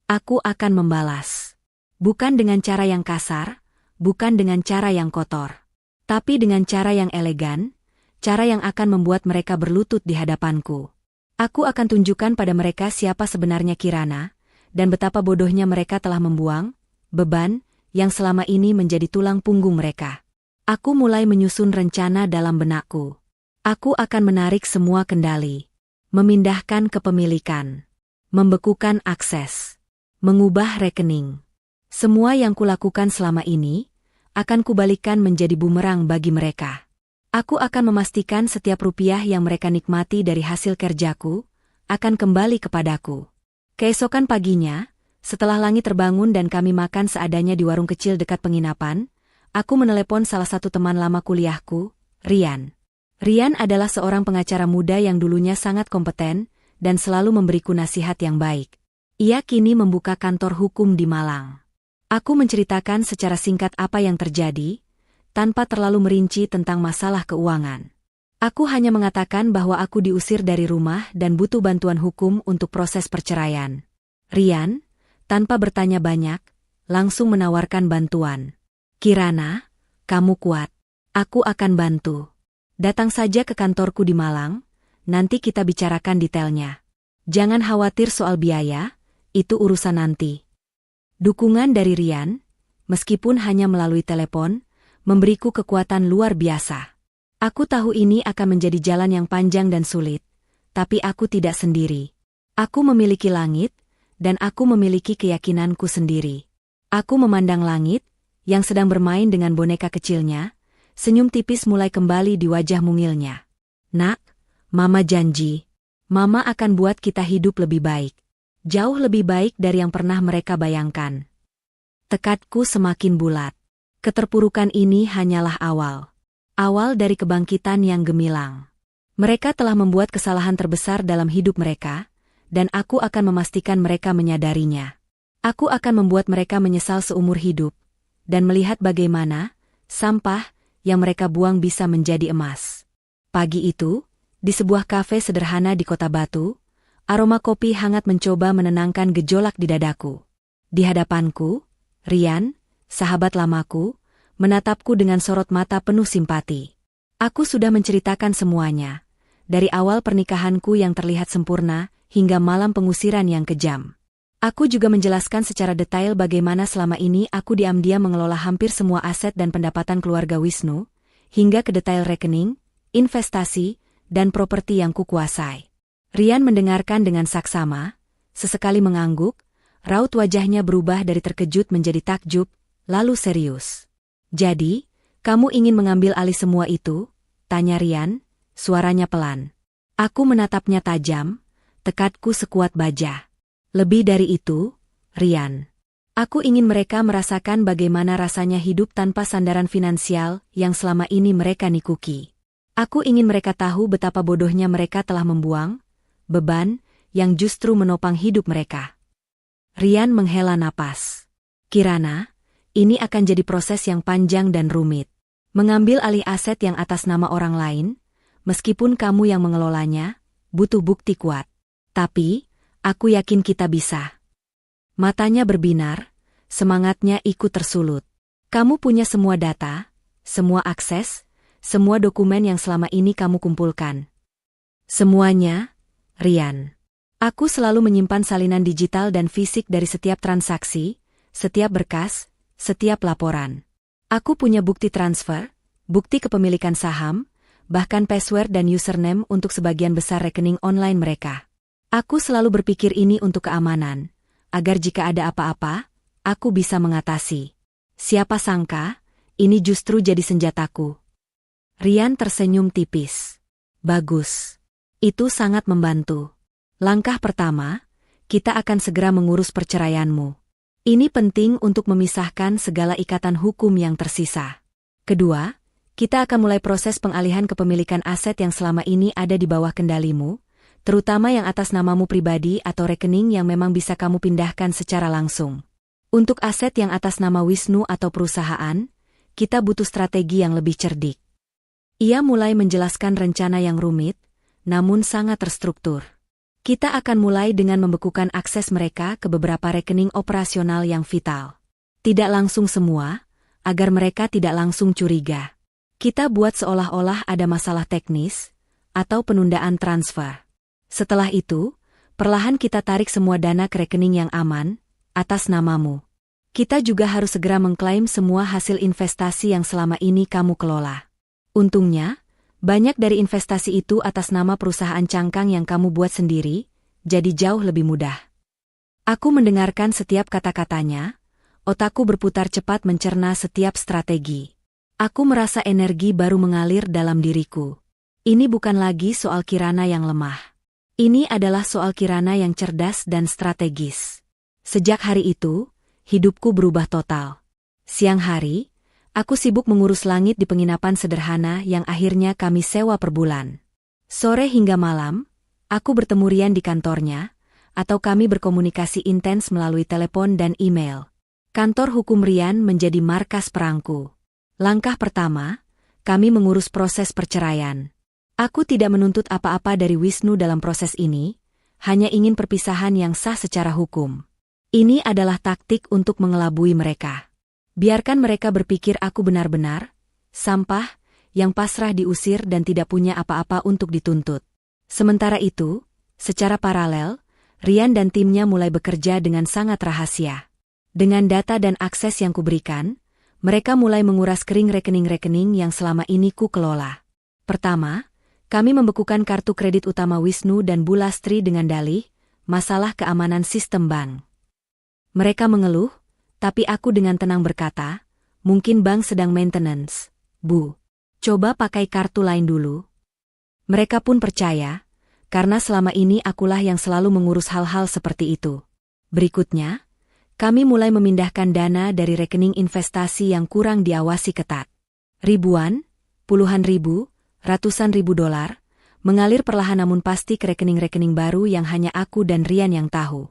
Aku akan membalas. Bukan dengan cara yang kasar, bukan dengan cara yang kotor. Tapi dengan cara yang elegan, cara yang akan membuat mereka berlutut di hadapanku. Aku akan tunjukkan pada mereka siapa sebenarnya Kirana, dan betapa bodohnya mereka telah membuang beban yang selama ini menjadi tulang punggung mereka. Aku mulai menyusun rencana dalam benakku. Aku akan menarik semua kendali, memindahkan kepemilikan, membekukan akses, mengubah rekening. Semua yang kulakukan selama ini akan kubalikkan menjadi bumerang bagi mereka. Aku akan memastikan setiap rupiah yang mereka nikmati dari hasil kerjaku akan kembali kepadaku. Keesokan paginya, setelah langit terbangun dan kami makan seadanya di warung kecil dekat penginapan, aku menelepon salah satu teman lama kuliahku, Rian. Rian adalah seorang pengacara muda yang dulunya sangat kompeten dan selalu memberiku nasihat yang baik. Ia kini membuka kantor hukum di Malang. Aku menceritakan secara singkat apa yang terjadi, tanpa terlalu merinci tentang masalah keuangan. Aku hanya mengatakan bahwa aku diusir dari rumah dan butuh bantuan hukum untuk proses perceraian. Rian, tanpa bertanya banyak, langsung menawarkan bantuan. Kirana, kamu kuat. Aku akan bantu. Datang saja ke kantorku di Malang, nanti kita bicarakan detailnya. Jangan khawatir soal biaya, itu urusan nanti. Dukungan dari Rian, meskipun hanya melalui telepon, memberiku kekuatan luar biasa. Aku tahu ini akan menjadi jalan yang panjang dan sulit, tapi aku tidak sendiri. Aku memiliki langit, dan aku memiliki keyakinanku sendiri. Aku memandang langit, yang sedang bermain dengan boneka kecilnya, senyum tipis mulai kembali di wajah mungilnya. Nak, Mama janji, Mama akan buat kita hidup lebih baik. Jauh lebih baik dari yang pernah mereka bayangkan. Tekadku semakin bulat. Keterpurukan ini hanyalah awal. Awal dari kebangkitan yang gemilang. Mereka telah membuat kesalahan terbesar dalam hidup mereka, dan aku akan memastikan mereka menyadarinya. Aku akan membuat mereka menyesal seumur hidup, dan melihat bagaimana sampah yang mereka buang bisa menjadi emas. Pagi itu, di sebuah kafe sederhana di Kota Batu, aroma kopi hangat mencoba menenangkan gejolak di dadaku. Di hadapanku, Rian, sahabat lamaku, menatapku dengan sorot mata penuh simpati. Aku sudah menceritakan semuanya, dari awal pernikahanku yang terlihat sempurna, hingga malam pengusiran yang kejam. Aku juga menjelaskan secara detail bagaimana selama ini aku diam-diam mengelola hampir semua aset dan pendapatan keluarga Wisnu, hingga ke detail rekening, investasi, dan properti yang kukuasai. Rian mendengarkan dengan saksama, sesekali mengangguk, raut wajahnya berubah dari terkejut menjadi takjub, lalu serius. Jadi, kamu ingin mengambil alih semua itu? Tanya Rian, suaranya pelan. Aku menatapnya tajam, tekadku sekuat baja. Lebih dari itu, Rian. Aku ingin mereka merasakan bagaimana rasanya hidup tanpa sandaran finansial yang selama ini mereka nikuki. Aku ingin mereka tahu betapa bodohnya mereka telah membuang beban yang justru menopang hidup mereka. Rian menghela napas. Kirana, ini akan jadi proses yang panjang dan rumit. Mengambil alih aset yang atas nama orang lain, meskipun kamu yang mengelolanya, butuh bukti kuat. Tapi, aku yakin kita bisa. Matanya berbinar, semangatnya ikut tersulut. Kamu punya semua data, semua akses, semua dokumen yang selama ini kamu kumpulkan. Semuanya, Rian. Aku selalu menyimpan salinan digital dan fisik dari setiap transaksi, setiap berkas, setiap laporan. Aku punya bukti transfer, bukti kepemilikan saham, bahkan password dan username untuk sebagian besar rekening online mereka. Aku selalu berpikir ini untuk keamanan, agar jika ada apa-apa, aku bisa mengatasi. Siapa sangka, ini justru jadi senjataku. Rian tersenyum tipis. Bagus. Itu sangat membantu. Langkah pertama, kita akan segera mengurus perceraianmu. Ini penting untuk memisahkan segala ikatan hukum yang tersisa. Kedua, kita akan mulai proses pengalihan kepemilikan aset yang selama ini ada di bawah kendalimu, terutama yang atas namamu pribadi atau rekening yang memang bisa kamu pindahkan secara langsung. Untuk aset yang atas nama Wisnu atau perusahaan, kita butuh strategi yang lebih cerdik. Ia mulai menjelaskan rencana yang rumit, namun sangat terstruktur. Kita akan mulai dengan membekukan akses mereka ke beberapa rekening operasional yang vital. Tidak langsung semua, agar mereka tidak langsung curiga. Kita buat seolah-olah ada masalah teknis, atau penundaan transfer. Setelah itu, perlahan kita tarik semua dana ke rekening yang aman, atas namamu. Kita juga harus segera mengklaim semua hasil investasi yang selama ini kamu kelola. Untungnya, banyak dari investasi itu atas nama perusahaan cangkang yang kamu buat sendiri, jadi jauh lebih mudah. Aku mendengarkan setiap kata-katanya, otakku berputar cepat mencerna setiap strategi. Aku merasa energi baru mengalir dalam diriku. Ini bukan lagi soal Kirana yang lemah. Ini adalah soal Kirana yang cerdas dan strategis. Sejak hari itu, hidupku berubah total. Siang hari, aku sibuk mengurus langit di penginapan sederhana yang akhirnya kami sewa per bulan. Sore hingga malam, aku bertemu Rian di kantornya, atau kami berkomunikasi intens melalui telepon dan email. Kantor hukum Rian menjadi markas perangku. Langkah pertama, kami mengurus proses perceraian. Aku tidak menuntut apa-apa dari Wisnu dalam proses ini, hanya ingin perpisahan yang sah secara hukum. Ini adalah taktik untuk mengelabui mereka. Biarkan mereka berpikir aku benar-benar sampah yang pasrah diusir dan tidak punya apa-apa untuk dituntut. Sementara itu, secara paralel, Rian dan timnya mulai bekerja dengan sangat rahasia. Dengan data dan akses yang kuberikan, mereka mulai menguras kering rekening-rekening yang selama ini ku kelola. Pertama, kami membekukan kartu kredit utama Wisnu dan Bulastri dengan dalih masalah keamanan sistem bank. Mereka mengeluh, tapi aku dengan tenang berkata, mungkin bank sedang maintenance, Bu. Coba pakai kartu lain dulu. Mereka pun percaya, karena selama ini akulah yang selalu mengurus hal-hal seperti itu. Berikutnya, kami mulai memindahkan dana dari rekening investasi yang kurang diawasi ketat. Ribuan, puluhan ribu, ratusan ribu dolar, mengalir perlahan namun pasti ke rekening-rekening baru yang hanya aku dan Rian yang tahu.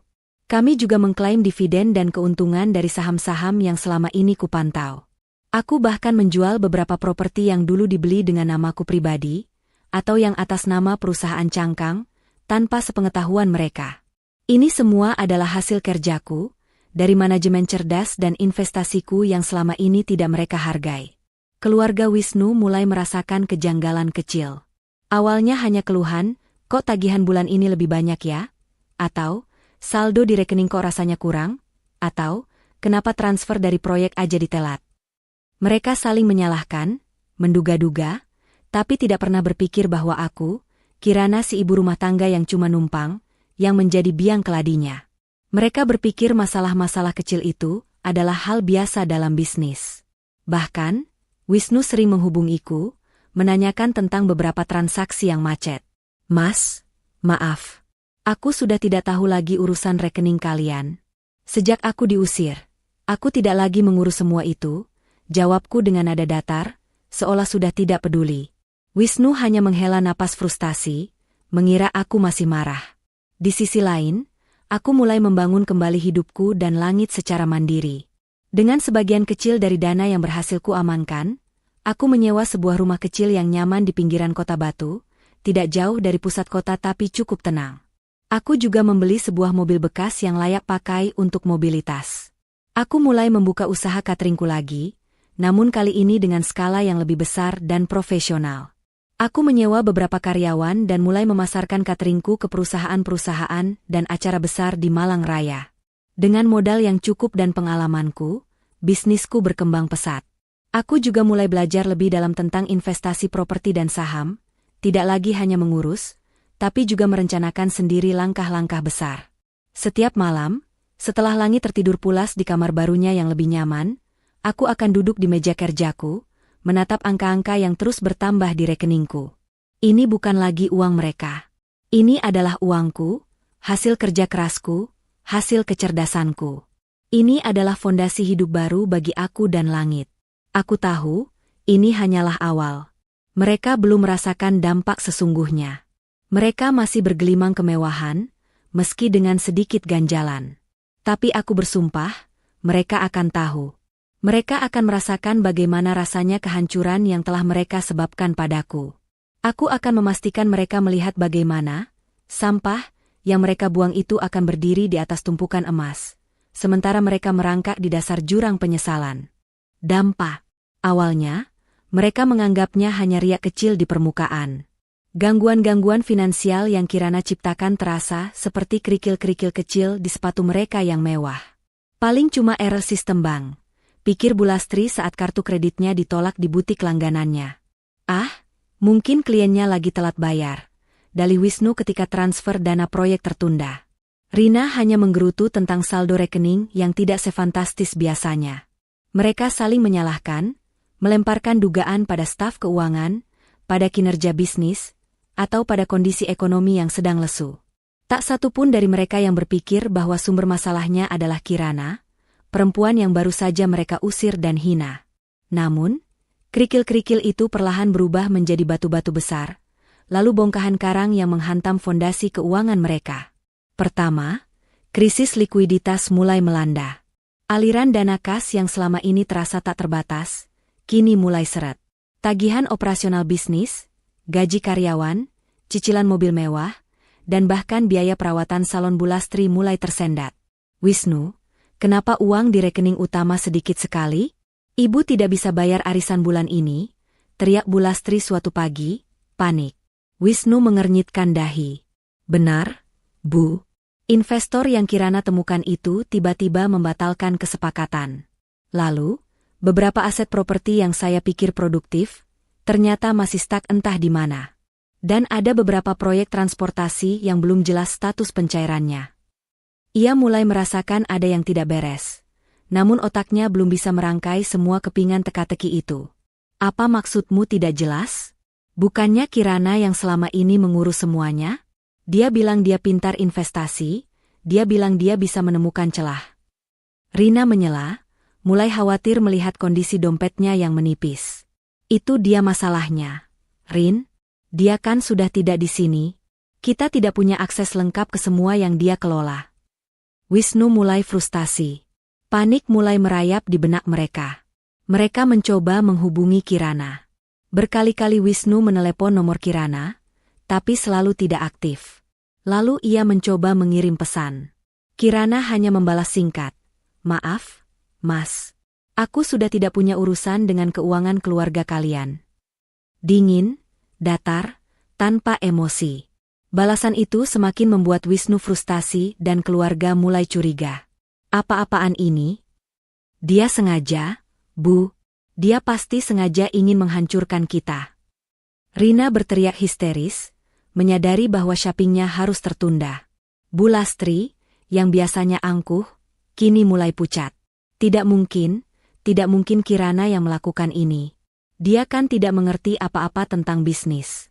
Kami juga mengklaim dividen dan keuntungan dari saham-saham yang selama ini kupantau. Aku bahkan menjual beberapa properti yang dulu dibeli dengan namaku pribadi, atau yang atas nama perusahaan cangkang, tanpa sepengetahuan mereka. Ini semua adalah hasil kerjaku, dari manajemen cerdas dan investasiku yang selama ini tidak mereka hargai. Keluarga Wisnu mulai merasakan kejanggalan kecil. Awalnya hanya keluhan, kok tagihan bulan ini lebih banyak ya? Atau, saldo di rekening kok rasanya kurang? Atau, kenapa transfer dari proyek aja ditelat? Mereka saling menyalahkan, menduga-duga, tapi tidak pernah berpikir bahwa aku, Kirana si ibu rumah tangga yang cuma numpang, yang menjadi biang keladinya. Mereka berpikir masalah-masalah kecil itu adalah hal biasa dalam bisnis. Bahkan, Wisnu sering menghubungiku, menanyakan tentang beberapa transaksi yang macet. Mas, maaf. Aku sudah tidak tahu lagi urusan rekening kalian. Sejak aku diusir, aku tidak lagi mengurus semua itu, jawabku dengan nada datar, seolah sudah tidak peduli. Wisnu hanya menghela napas frustasi, mengira aku masih marah. Di sisi lain, aku mulai membangun kembali hidupku dan langit secara mandiri. Dengan sebagian kecil dari dana yang berhasil ku amankan, aku menyewa sebuah rumah kecil yang nyaman di pinggiran kota Batu, tidak jauh dari pusat kota tapi cukup tenang. Aku juga membeli sebuah mobil bekas yang layak pakai untuk mobilitas. Aku mulai membuka usaha cateringku lagi, namun kali ini dengan skala yang lebih besar dan profesional. Aku menyewa beberapa karyawan dan mulai memasarkan cateringku ke perusahaan-perusahaan dan acara besar di Malang Raya. Dengan modal yang cukup dan pengalamanku, bisnisku berkembang pesat. Aku juga mulai belajar lebih dalam tentang investasi properti dan saham, tidak lagi hanya mengurus, tapi juga merencanakan sendiri langkah-langkah besar. Setiap malam, setelah langit tertidur pulas di kamar barunya yang lebih nyaman, aku akan duduk di meja kerjaku, menatap angka-angka yang terus bertambah di rekeningku. Ini bukan lagi uang mereka. Ini adalah uangku, hasil kerja kerasku, hasil kecerdasanku. Ini adalah fondasi hidup baru bagi aku dan langit. Aku tahu, ini hanyalah awal. Mereka belum merasakan dampak sesungguhnya. Mereka masih bergelimang kemewahan, meski dengan sedikit ganjalan. Tapi aku bersumpah, mereka akan tahu. Mereka akan merasakan bagaimana rasanya kehancuran yang telah mereka sebabkan padaku. Aku akan memastikan mereka melihat bagaimana sampah yang mereka buang itu akan berdiri di atas tumpukan emas, sementara mereka merangkak di dasar jurang penyesalan. Dampak. Awalnya, mereka menganggapnya hanya riak kecil di permukaan. Gangguan-gangguan finansial yang Kirana ciptakan terasa seperti kerikil-kerikil kecil di sepatu mereka yang mewah. Paling cuma error sistem bank, pikir Bu Lastri saat kartu kreditnya ditolak di butik langganannya. Ah, mungkin kliennya lagi telat bayar, dalih Wisnu ketika transfer dana proyek tertunda. Rina hanya menggerutu tentang saldo rekening yang tidak sefantastis biasanya. Mereka saling menyalahkan, melemparkan dugaan pada staf keuangan, pada kinerja bisnis, atau pada kondisi ekonomi yang sedang lesu. Tak satu pun dari mereka yang berpikir bahwa sumber masalahnya adalah Kirana, perempuan yang baru saja mereka usir dan hina. Namun, kerikil-kerikil itu perlahan berubah menjadi batu-batu besar, lalu bongkahan karang yang menghantam fondasi keuangan mereka. Pertama, krisis likuiditas mulai melanda. Aliran dana kas yang selama ini terasa tak terbatas, kini mulai seret. Tagihan operasional bisnis, gaji karyawan, cicilan mobil mewah, dan bahkan biaya perawatan salon Bu Lastri mulai tersendat. Wisnu, kenapa uang di rekening utama sedikit sekali? Ibu tidak bisa bayar arisan bulan ini, teriak Bu Lastri suatu pagi, panik. Wisnu mengernyitkan dahi. Benar, Bu. Investor yang Kirana temukan itu tiba-tiba membatalkan kesepakatan. Lalu, beberapa aset properti yang saya pikir produktif, ternyata masih stuck entah di mana. Dan ada beberapa proyek transportasi yang belum jelas status pencairannya. Ia mulai merasakan ada yang tidak beres. Namun otaknya belum bisa merangkai semua kepingan teka-teki itu. Apa maksudmu tidak jelas? Bukannya Kirana yang selama ini mengurus semuanya? Dia bilang dia pintar investasi, dia bilang dia bisa menemukan celah. Rina menyela, mulai khawatir melihat kondisi dompetnya yang menipis. Itu dia masalahnya. Rin, dia kan sudah tidak di sini. Kita tidak punya akses lengkap ke semua yang dia kelola. Wisnu mulai frustasi. Panik mulai merayap di benak mereka. Mereka mencoba menghubungi Kirana. Berkali-kali Wisnu menelepon nomor Kirana, tapi selalu tidak aktif. Lalu ia mencoba mengirim pesan. Kirana hanya membalas singkat. Maaf, Mas. Aku sudah tidak punya urusan dengan keuangan keluarga kalian. Dingin, datar, tanpa emosi. Balasan itu semakin membuat Wisnu frustasi dan keluarga mulai curiga. Apa-apaan ini? Dia sengaja, Bu. Dia pasti sengaja ingin menghancurkan kita. Rina berteriak histeris, menyadari bahwa shoppingnya harus tertunda. Bu Lastri, yang biasanya angkuh, kini mulai pucat. Tidak mungkin Kirana yang melakukan ini. Dia kan tidak mengerti apa-apa tentang bisnis.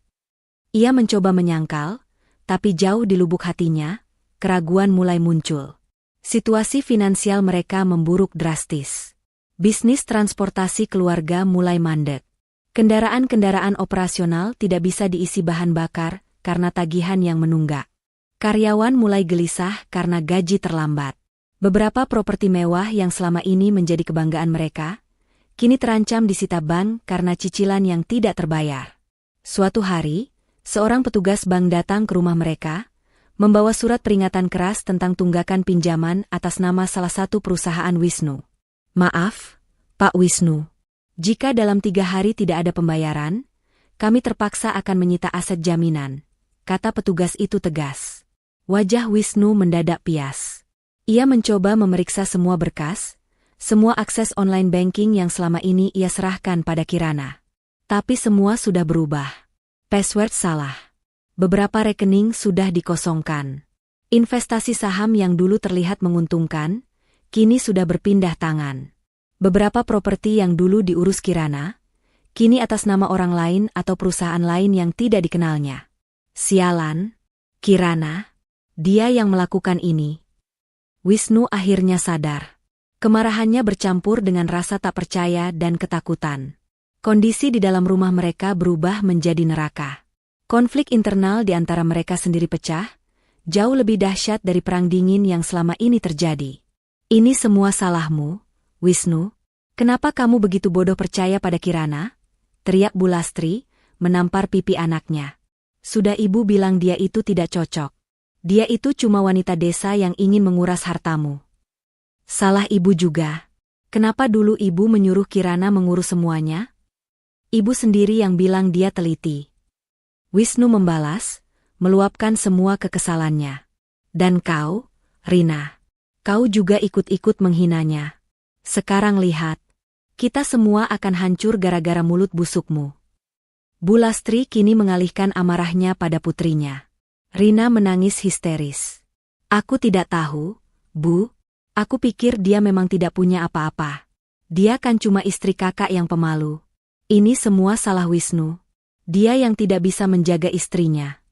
Ia mencoba menyangkal, tapi jauh di lubuk hatinya, keraguan mulai muncul. Situasi finansial mereka memburuk drastis. Bisnis transportasi keluarga mulai mandek. Kendaraan-kendaraan operasional tidak bisa diisi bahan bakar karena tagihan yang menunggak. Karyawan mulai gelisah karena gaji terlambat. Beberapa properti mewah yang selama ini menjadi kebanggaan mereka, kini terancam disita bank karena cicilan yang tidak terbayar. Suatu hari, Seorang petugas bank datang ke rumah mereka, membawa surat peringatan keras tentang tunggakan pinjaman atas nama salah satu perusahaan Wisnu. Maaf, Pak Wisnu. Jika dalam 3 hari tidak ada pembayaran, kami terpaksa akan menyita aset jaminan, kata petugas itu tegas. Wajah Wisnu mendadak pias. Ia mencoba memeriksa semua berkas, semua akses online banking yang selama ini ia serahkan pada Kirana. Tapi semua sudah berubah. Password salah. Beberapa rekening sudah dikosongkan. Investasi saham yang dulu terlihat menguntungkan, kini sudah berpindah tangan. Beberapa properti yang dulu diurus Kirana, kini atas nama orang lain atau perusahaan lain yang tidak dikenalnya. Sialan, Kirana, dia yang melakukan ini. Wisnu akhirnya sadar. Kemarahannya bercampur dengan rasa tak percaya dan ketakutan. Kondisi di dalam rumah mereka berubah menjadi neraka. Konflik internal di antara mereka sendiri pecah, jauh lebih dahsyat dari perang dingin yang selama ini terjadi. Ini semua salahmu, Wisnu. Kenapa kamu begitu bodoh percaya pada Kirana? Teriak Bulastri, menampar pipi anaknya. Sudah ibu bilang dia itu tidak cocok. Dia itu cuma wanita desa yang ingin menguras hartamu. Salah ibu juga. Kenapa dulu ibu menyuruh Kirana mengurus semuanya? Ibu sendiri yang bilang dia teliti. Wisnu membalas, meluapkan semua kekesalannya. Dan kau, Rina, kau juga ikut-ikut menghinanya. Sekarang lihat, kita semua akan hancur gara-gara mulut busukmu. Bulastri kini mengalihkan amarahnya pada putrinya. Rina menangis histeris. Aku tidak tahu, Bu. Aku pikir dia memang tidak punya apa-apa. Dia kan cuma istri kakak yang pemalu. Ini semua salah Wisnu. Dia yang tidak bisa menjaga istrinya.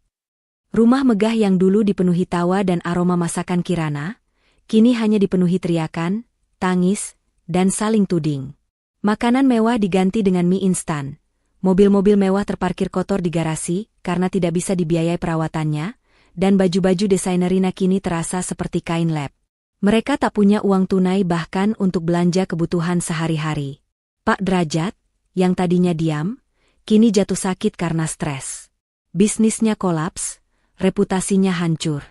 Rumah megah yang dulu dipenuhi tawa dan aroma masakan Kirana, kini hanya dipenuhi teriakan, tangis, dan saling tuding. Makanan mewah diganti dengan mie instan. Mobil-mobil mewah terparkir kotor di garasi karena tidak bisa dibiayai perawatannya, dan baju-baju desainer Rina kini terasa seperti kain lap. Mereka tak punya uang tunai bahkan untuk belanja kebutuhan sehari-hari. Pak Derajat, yang tadinya diam, kini jatuh sakit karena stres. Bisnisnya kolaps, reputasinya hancur.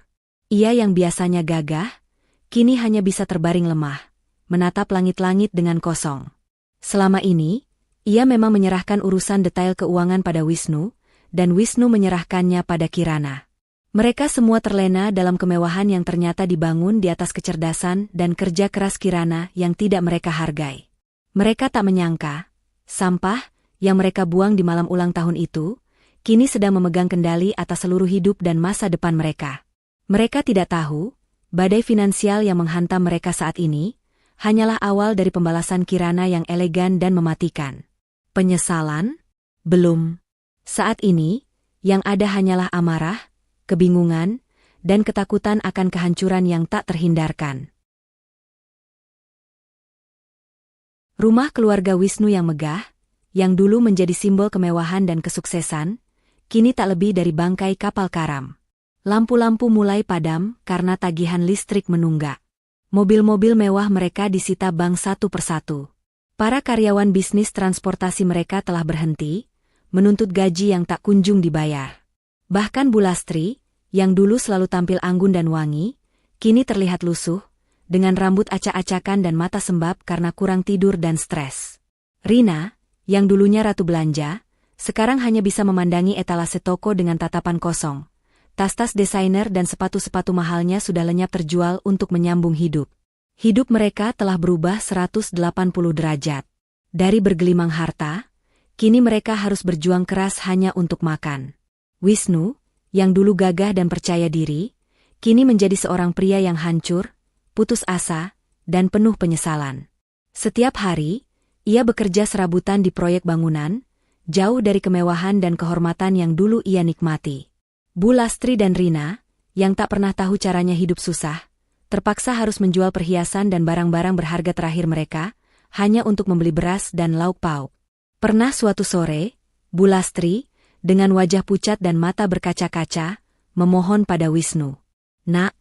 Ia yang biasanya gagah, kini hanya bisa terbaring lemah, menatap langit-langit dengan kosong. Selama ini, ia memang menyerahkan urusan detail keuangan pada Wisnu, dan Wisnu menyerahkannya pada Kirana. Mereka semua terlena dalam kemewahan yang ternyata dibangun di atas kecerdasan dan kerja keras Kirana yang tidak mereka hargai. Mereka tak menyangka, sampah yang mereka buang di malam ulang tahun itu, kini sedang memegang kendali atas seluruh hidup dan masa depan mereka. Mereka tidak tahu, badai finansial yang menghantam mereka saat ini, hanyalah awal dari pembalasan Kirana yang elegan dan mematikan. Penyesalan? Belum. Saat ini, yang ada hanyalah amarah, kebingungan, dan ketakutan akan kehancuran yang tak terhindarkan. Rumah keluarga Wisnu yang megah, yang dulu menjadi simbol kemewahan dan kesuksesan, kini tak lebih dari bangkai kapal karam. Lampu-lampu mulai padam karena tagihan listrik menunggak. Mobil-mobil mewah mereka disita bank satu persatu. Para karyawan bisnis transportasi mereka telah berhenti, menuntut gaji yang tak kunjung dibayar. Bahkan Bulastri, yang dulu selalu tampil anggun dan wangi, kini terlihat lusuh, dengan rambut acak-acakan dan mata sembab karena kurang tidur dan stres. Rina, yang dulunya ratu belanja, sekarang hanya bisa memandangi etalase toko dengan tatapan kosong. Tas-tas desainer dan sepatu-sepatu mahalnya sudah lenyap terjual untuk menyambung hidup. Hidup mereka telah berubah 180 derajat. Dari bergelimang harta, kini mereka harus berjuang keras hanya untuk makan. Wisnu, yang dulu gagah dan percaya diri, kini menjadi seorang pria yang hancur, putus asa, dan penuh penyesalan. Setiap hari, ia bekerja serabutan di proyek bangunan, jauh dari kemewahan dan kehormatan yang dulu ia nikmati. Bulastri dan Rina, yang tak pernah tahu caranya hidup susah, terpaksa harus menjual perhiasan dan barang-barang berharga terakhir mereka, hanya untuk membeli beras dan lauk pauk. Pernah suatu sore, Bulastri, dengan wajah pucat dan mata berkaca-kaca, memohon pada Wisnu. "Nak,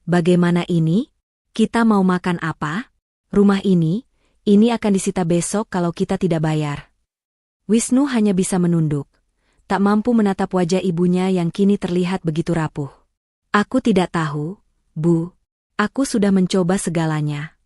bagaimana ini? Kita mau makan apa? Rumah ini akan disita besok kalau kita tidak bayar." Wisnu hanya bisa menunduk. tak mampu menatap wajah ibunya yang kini terlihat begitu rapuh. Aku tidak tahu, Bu. Aku sudah mencoba segalanya.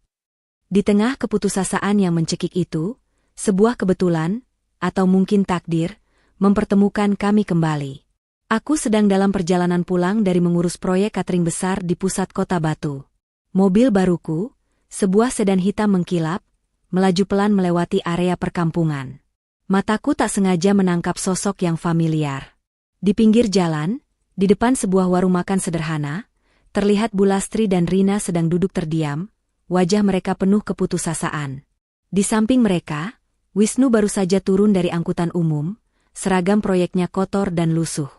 Di tengah keputusasaan yang mencekik itu, sebuah kebetulan, atau mungkin takdir, mempertemukan kami kembali. Aku sedang dalam perjalanan pulang dari mengurus proyek catering besar di pusat kota Batu. Mobil baruku, sebuah sedan hitam mengkilap, melaju pelan melewati area perkampungan. Mataku tak sengaja menangkap sosok yang familiar. Di pinggir jalan, di depan sebuah warung makan sederhana, terlihat Bu Lastri dan Rina sedang duduk terdiam, wajah mereka penuh keputusasaan. Di samping mereka, Wisnu baru saja turun dari angkutan umum, seragam proyeknya kotor dan lusuh.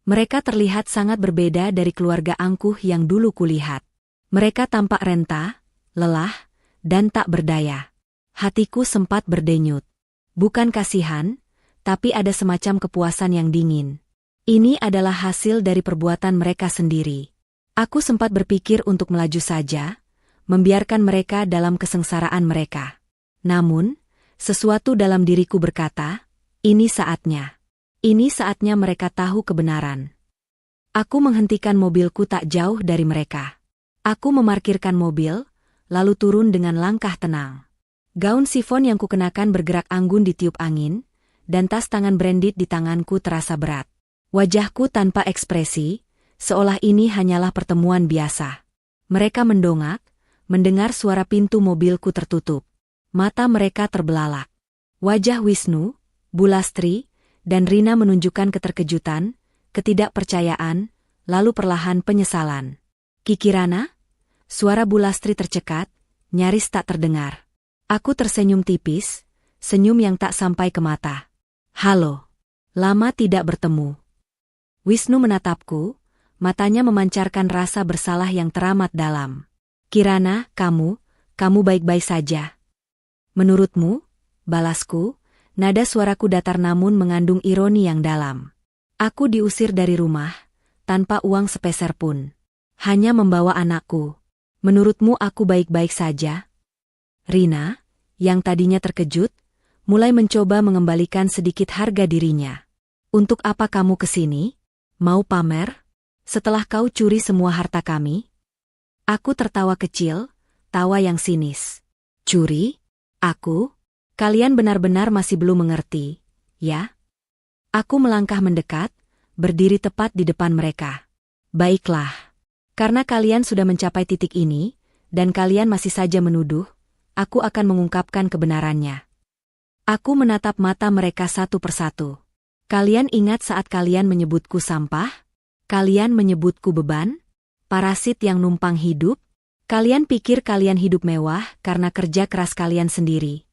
Mereka terlihat sangat berbeda dari keluarga angkuh yang dulu kulihat. Mereka tampak renta, lelah, dan tak berdaya. Hatiku sempat berdenyut. Bukan kasihan, tapi ada semacam kepuasan yang dingin. Ini adalah hasil dari perbuatan mereka sendiri. Aku sempat berpikir untuk melaju saja, membiarkan mereka dalam kesengsaraan mereka. Namun, sesuatu dalam diriku berkata, ini saatnya. Ini saatnya mereka tahu kebenaran. Aku menghentikan mobilku tak jauh dari mereka. Aku memarkirkan mobil, lalu turun dengan langkah tenang. Gaun sifon yang kukenakan bergerak anggun ditiup angin, dan tas tangan branded di tanganku terasa berat. Wajahku tanpa ekspresi, seolah ini hanyalah pertemuan biasa. Mereka mendongak, mendengar suara pintu mobilku tertutup. Mata mereka terbelalak. Wajah Wisnu, Bu Lastri, dan Rina menunjukkan keterkejutan, ketidakpercayaan, lalu perlahan penyesalan. Kikirana? Suara Bu Lastri tercekat, nyaris tak terdengar. Aku tersenyum tipis, senyum yang tak sampai ke mata. Halo. Lama tidak bertemu. Wisnu menatapku, matanya memancarkan rasa bersalah yang teramat dalam. Kirana, kamu baik-baik saja. Menurutmu? Balasku, nada suaraku datar namun mengandung ironi yang dalam. Aku diusir dari rumah, tanpa uang sepeser pun. Hanya membawa anakku. Menurutmu aku baik-baik saja? Rina, yang tadinya terkejut, mulai mencoba mengembalikan sedikit harga dirinya. Untuk apa kamu kesini? Mau pamer? Setelah kau curi semua harta kami? Aku tertawa kecil, tawa yang sinis. Curi? Aku? Kalian benar-benar masih belum mengerti, ya? Aku melangkah mendekat, berdiri tepat di depan mereka. Baiklah. Karena kalian sudah mencapai titik ini, dan kalian masih saja menuduh, aku akan mengungkapkan kebenarannya. Aku menatap mata mereka satu persatu. Kalian ingat saat kalian menyebutku sampah? Kalian menyebutku beban? Parasit yang numpang hidup? Kalian pikir kalian hidup mewah karena kerja keras kalian sendiri.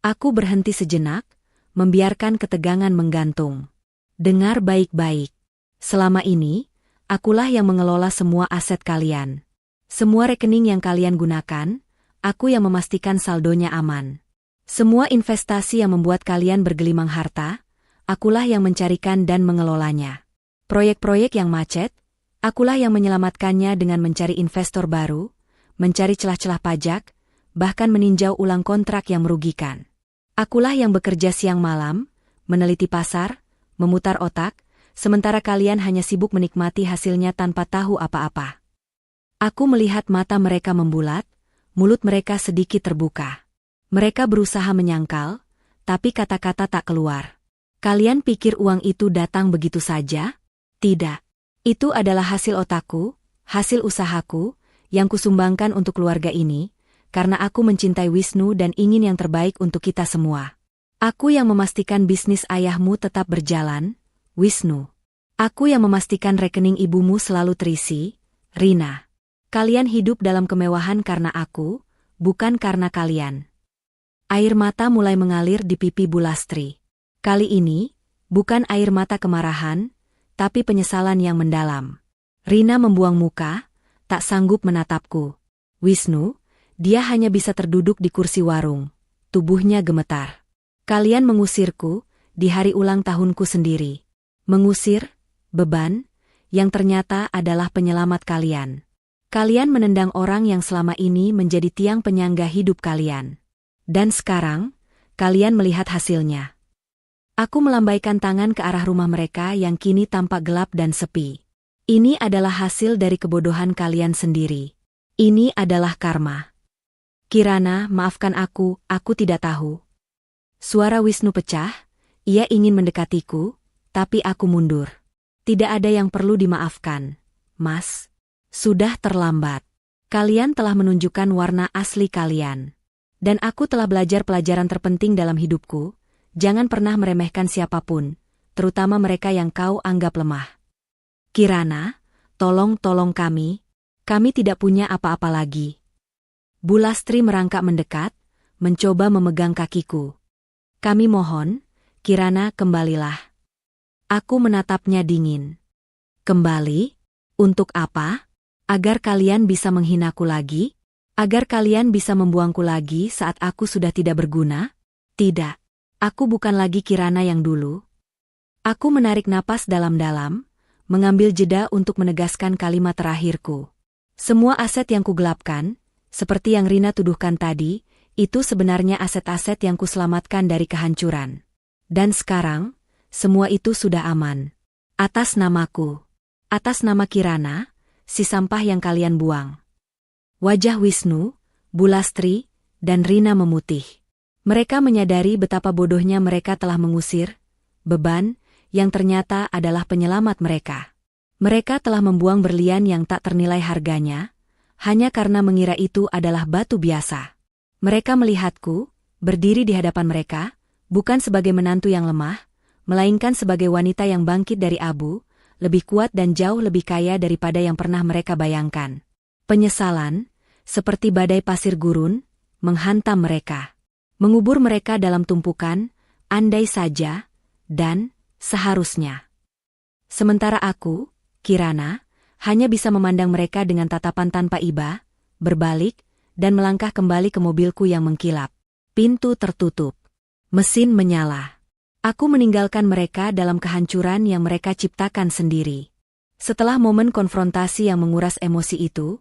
Aku berhenti sejenak, membiarkan ketegangan menggantung. Dengar baik-baik. Selama ini, akulah yang mengelola semua aset kalian. Semua rekening yang kalian gunakan, aku yang memastikan saldonya aman. Semua investasi yang membuat kalian bergelimang harta, akulah yang mencarikan dan mengelolanya. Proyek-proyek yang macet, akulah yang menyelamatkannya dengan mencari investor baru, mencari celah-celah pajak, bahkan meninjau ulang kontrak yang merugikan. Akulah yang bekerja siang malam, meneliti pasar, memutar otak, sementara kalian hanya sibuk menikmati hasilnya tanpa tahu apa-apa. Aku melihat mata mereka membulat, mulut mereka sedikit terbuka. Mereka berusaha menyangkal, tapi kata-kata tak keluar. Kalian pikir uang itu datang begitu saja? Tidak. Itu adalah hasil otakku, hasil usahaku, yang kusumbangkan untuk keluarga ini, karena aku mencintai Wisnu dan ingin yang terbaik untuk kita semua. Aku yang memastikan bisnis ayahmu tetap berjalan, Wisnu. Aku yang memastikan rekening ibumu selalu terisi, Rina. Kalian hidup dalam kemewahan karena aku, bukan karena kalian. Air mata mulai mengalir di pipi Bu Lastri. Kali ini, bukan air mata kemarahan, tapi penyesalan yang mendalam. Rina membuang muka, tak sanggup menatapku. Wisnu, dia hanya bisa terduduk di kursi warung. Tubuhnya gemetar. Kalian mengusirku, di hari ulang tahunku sendiri. Mengusir, beban, yang ternyata adalah penyelamat kalian. Kalian menendang orang yang selama ini menjadi tiang penyangga hidup kalian. Dan sekarang, kalian melihat hasilnya. Aku melambaikan tangan ke arah rumah mereka yang kini tampak gelap dan sepi. Ini adalah hasil dari kebodohan kalian sendiri. Ini adalah karma. Kirana, maafkan aku tidak tahu. Suara Wisnu pecah, ia ingin mendekatiku, tapi aku mundur. Tidak ada yang perlu dimaafkan, Mas. Sudah terlambat. Kalian telah menunjukkan warna asli kalian. Dan aku telah belajar pelajaran terpenting dalam hidupku, jangan pernah meremehkan siapapun, terutama mereka yang kau anggap lemah. Kirana, tolong kami tidak punya apa-apa lagi. Bulastri merangkak mendekat, mencoba memegang kakiku. Kami mohon, Kirana, kembalilah. Aku menatapnya dingin. Kembali? Untuk apa? Agar kalian bisa menghinaku lagi? Agar kalian bisa membuangku lagi saat aku sudah tidak berguna? Tidak. Aku bukan lagi Kirana yang dulu. Aku menarik napas dalam-dalam, mengambil jeda untuk menegaskan kalimat terakhirku. Semua aset yang kugelapkan, seperti yang Rina tuduhkan tadi, itu sebenarnya aset-aset yang kuselamatkan dari kehancuran. Dan sekarang, semua itu sudah aman. Atas namaku. Atas nama Kirana, si sampah yang kalian buang. Wajah Wisnu, Bulastri, dan Rina memutih. Mereka menyadari betapa bodohnya mereka telah mengusir beban yang ternyata adalah penyelamat mereka. Mereka telah membuang berlian yang tak ternilai harganya, hanya karena mengira itu adalah batu biasa. Mereka melihatku, berdiri di hadapan mereka, bukan sebagai menantu yang lemah, melainkan sebagai wanita yang bangkit dari abu, lebih kuat dan jauh lebih kaya daripada yang pernah mereka bayangkan. Penyesalan, seperti badai pasir gurun, menghantam mereka. Mengubur mereka dalam tumpukan, andai saja, dan seharusnya. Sementara aku, Kirana, hanya bisa memandang mereka dengan tatapan tanpa iba, berbalik, dan melangkah kembali ke mobilku yang mengkilap. Pintu tertutup. Mesin menyala. Aku meninggalkan mereka dalam kehancuran yang mereka ciptakan sendiri. Setelah momen konfrontasi yang menguras emosi itu,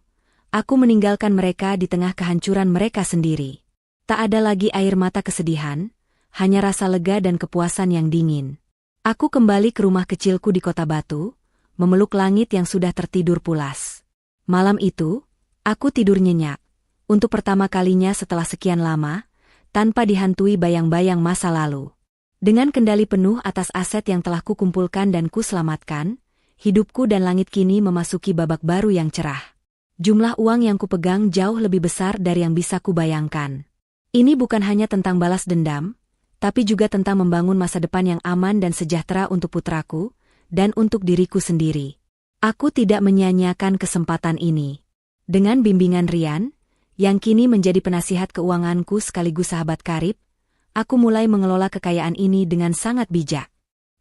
aku meninggalkan mereka di tengah kehancuran mereka sendiri. Tak ada lagi air mata kesedihan, hanya rasa lega dan kepuasan yang dingin. Aku kembali ke rumah kecilku di Kota Batu, memeluk langit yang sudah tertidur pulas. Malam itu, aku tidur nyenyak. Untuk pertama kalinya setelah sekian lama, tanpa dihantui bayang-bayang masa lalu. Dengan kendali penuh atas aset yang telah kukumpulkan dan kuselamatkan, hidupku dan langit kini memasuki babak baru yang cerah. Jumlah uang yang kupegang jauh lebih besar dari yang bisa kubayangkan. Ini bukan hanya tentang balas dendam, tapi juga tentang membangun masa depan yang aman dan sejahtera untuk putraku, dan untuk diriku sendiri. Aku tidak menyia-nyiakan kesempatan ini. Dengan bimbingan Rian, yang kini menjadi penasihat keuanganku sekaligus sahabat karib, aku mulai mengelola kekayaan ini dengan sangat bijak.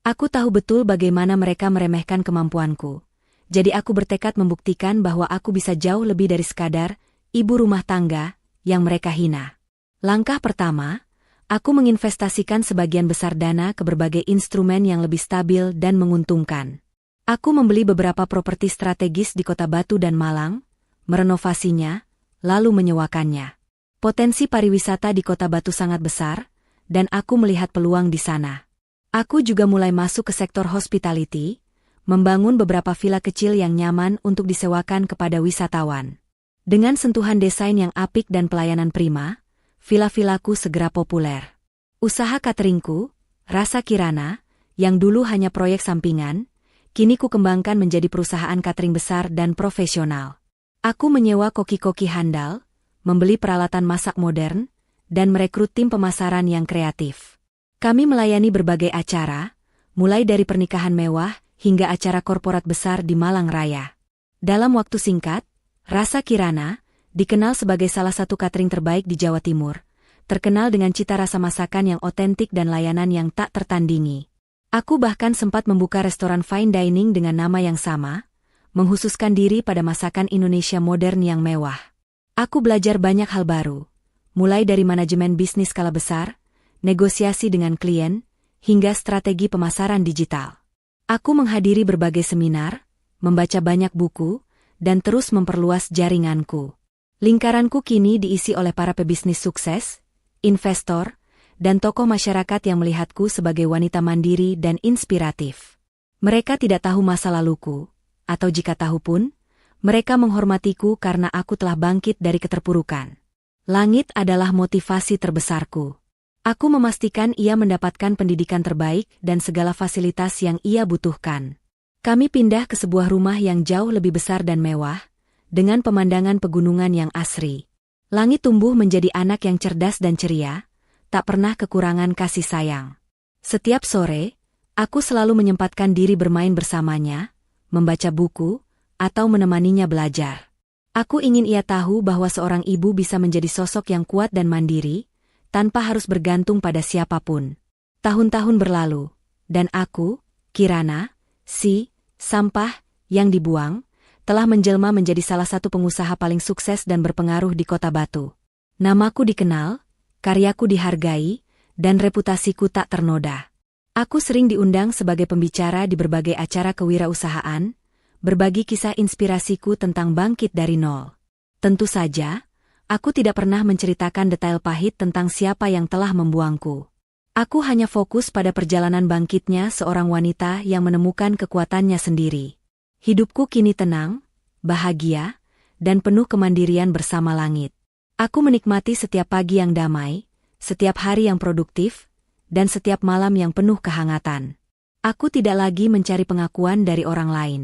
Aku tahu betul bagaimana mereka meremehkan kemampuanku. Jadi aku bertekad membuktikan bahwa aku bisa jauh lebih dari sekadar ibu rumah tangga yang mereka hina. Langkah pertama, aku menginvestasikan sebagian besar dana ke berbagai instrumen yang lebih stabil dan menguntungkan. Aku membeli beberapa properti strategis di Kota Batu dan Malang, merenovasinya, lalu menyewakannya. Potensi pariwisata di Kota Batu sangat besar, dan aku melihat peluang di sana. Aku juga mulai masuk ke sektor hospitality, membangun beberapa villa kecil yang nyaman untuk disewakan kepada wisatawan. Dengan sentuhan desain yang apik dan pelayanan prima, villa-villaku segera populer. Usaha cateringku, Rasa Kirana, yang dulu hanya proyek sampingan, kini ku kembangkan menjadi perusahaan catering besar dan profesional. Aku menyewa koki-koki handal, membeli peralatan masak modern, dan merekrut tim pemasaran yang kreatif. Kami melayani berbagai acara, mulai dari pernikahan mewah hingga acara korporat besar di Malang Raya. Dalam waktu singkat, Rasa Kirana dikenal sebagai salah satu catering terbaik di Jawa Timur, terkenal dengan cita rasa masakan yang otentik dan layanan yang tak tertandingi. Aku bahkan sempat membuka restoran fine dining dengan nama yang sama, menghususkan diri pada masakan Indonesia modern yang mewah. Aku belajar banyak hal baru, mulai dari manajemen bisnis skala besar, negosiasi dengan klien, hingga strategi pemasaran digital. Aku menghadiri berbagai seminar, membaca banyak buku, dan terus memperluas jaringanku. Lingkaranku kini diisi oleh para pebisnis sukses, investor, dan tokoh masyarakat yang melihatku sebagai wanita mandiri dan inspiratif. Mereka tidak tahu masa laluku, atau jika tahu pun, mereka menghormatiku karena aku telah bangkit dari keterpurukan. Langit adalah motivasi terbesarku. Aku memastikan ia mendapatkan pendidikan terbaik dan segala fasilitas yang ia butuhkan. Kami pindah ke sebuah rumah yang jauh lebih besar dan mewah, dengan pemandangan pegunungan yang asri. Langit tumbuh menjadi anak yang cerdas dan ceria, tak pernah kekurangan kasih sayang. Setiap sore, aku selalu menyempatkan diri bermain bersamanya, membaca buku, atau menemaninya belajar. Aku ingin ia tahu bahwa seorang ibu bisa menjadi sosok yang kuat dan mandiri, tanpa harus bergantung pada siapapun. Tahun-tahun berlalu, dan aku, Kirana, si sampah yang dibuang, telah menjelma menjadi salah satu pengusaha paling sukses dan berpengaruh di Kota Batu. Namaku dikenal, karyaku dihargai, dan reputasiku tak ternoda. Aku sering diundang sebagai pembicara di berbagai acara kewirausahaan, berbagi kisah inspirasiku tentang bangkit dari nol. Tentu saja, aku tidak pernah menceritakan detail pahit tentang siapa yang telah membuangku. Aku hanya fokus pada perjalanan bangkitnya seorang wanita yang menemukan kekuatannya sendiri. Hidupku kini tenang, bahagia, dan penuh kemandirian bersama langit. Aku menikmati setiap pagi yang damai, setiap hari yang produktif, dan setiap malam yang penuh kehangatan. Aku tidak lagi mencari pengakuan dari orang lain.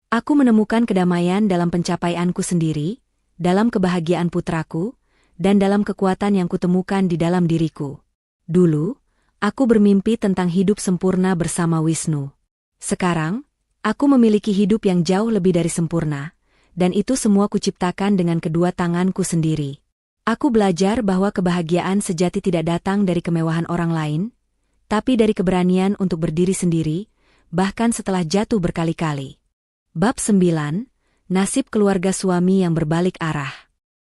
Aku menemukan kedamaian dalam pencapaianku sendiri, dalam kebahagiaan putraku, dan dalam kekuatan yang kutemukan di dalam diriku. Dulu, aku bermimpi tentang hidup sempurna bersama Wisnu. Sekarang, aku memiliki hidup yang jauh lebih dari sempurna, dan itu semua kuciptakan dengan kedua tanganku sendiri. Aku belajar bahwa kebahagiaan sejati tidak datang dari kemewahan orang lain, tapi dari keberanian untuk berdiri sendiri, bahkan setelah jatuh berkali-kali. Bab 9, Nasib keluarga suami yang berbalik arah.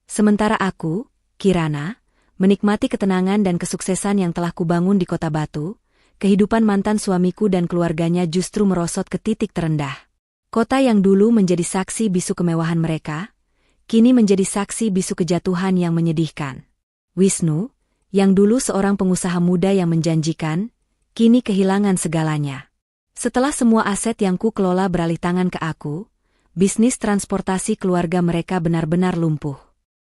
Sementara aku, Kirana, menikmati ketenangan dan kesuksesan yang telah kubangun di Kota Batu, kehidupan mantan suamiku dan keluarganya justru merosot ke titik terendah. Kota yang dulu menjadi saksi bisu kemewahan mereka, kini menjadi saksi bisu kejatuhan yang menyedihkan. Wisnu, yang dulu seorang pengusaha muda yang menjanjikan, kini kehilangan segalanya. Setelah semua aset yang ku kelola beralih tangan ke aku, bisnis transportasi keluarga mereka benar-benar lumpuh.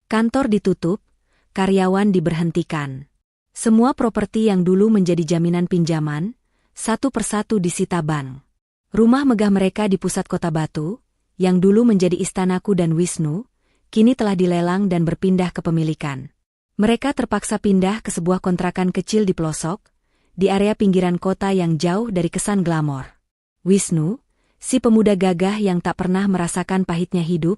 Kantor ditutup, karyawan diberhentikan. Semua properti yang dulu menjadi jaminan pinjaman, satu persatu disita bank. Rumah megah mereka di pusat Kota Batu, yang dulu menjadi istanaku dan Wisnu, kini telah dilelang dan berpindah kepemilikan. Mereka terpaksa pindah ke sebuah kontrakan kecil di pelosok, di area pinggiran kota yang jauh dari kesan glamor. Wisnu, si pemuda gagah yang tak pernah merasakan pahitnya hidup,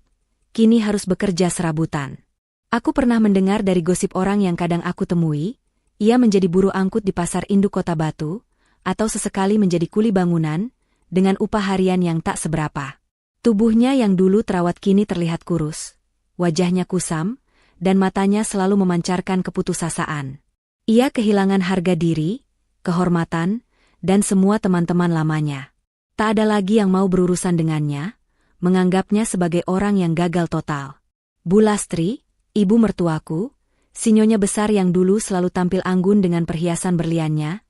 kini harus bekerja serabutan. Aku pernah mendengar dari gosip orang yang kadang aku temui, ia menjadi buruh angkut di pasar induk Kota Batu, atau sesekali menjadi kuli bangunan, dengan upah harian yang tak seberapa. Tubuhnya yang dulu terawat kini terlihat kurus. Wajahnya kusam, dan matanya selalu memancarkan keputusasaan. Ia kehilangan harga diri, kehormatan, dan semua teman-teman lamanya. Tak ada lagi yang mau berurusan dengannya, menganggapnya sebagai orang yang gagal total. Bu Lastri, ibu mertuaku, si nyonya besar yang dulu selalu tampil anggun dengan perhiasan berliannya,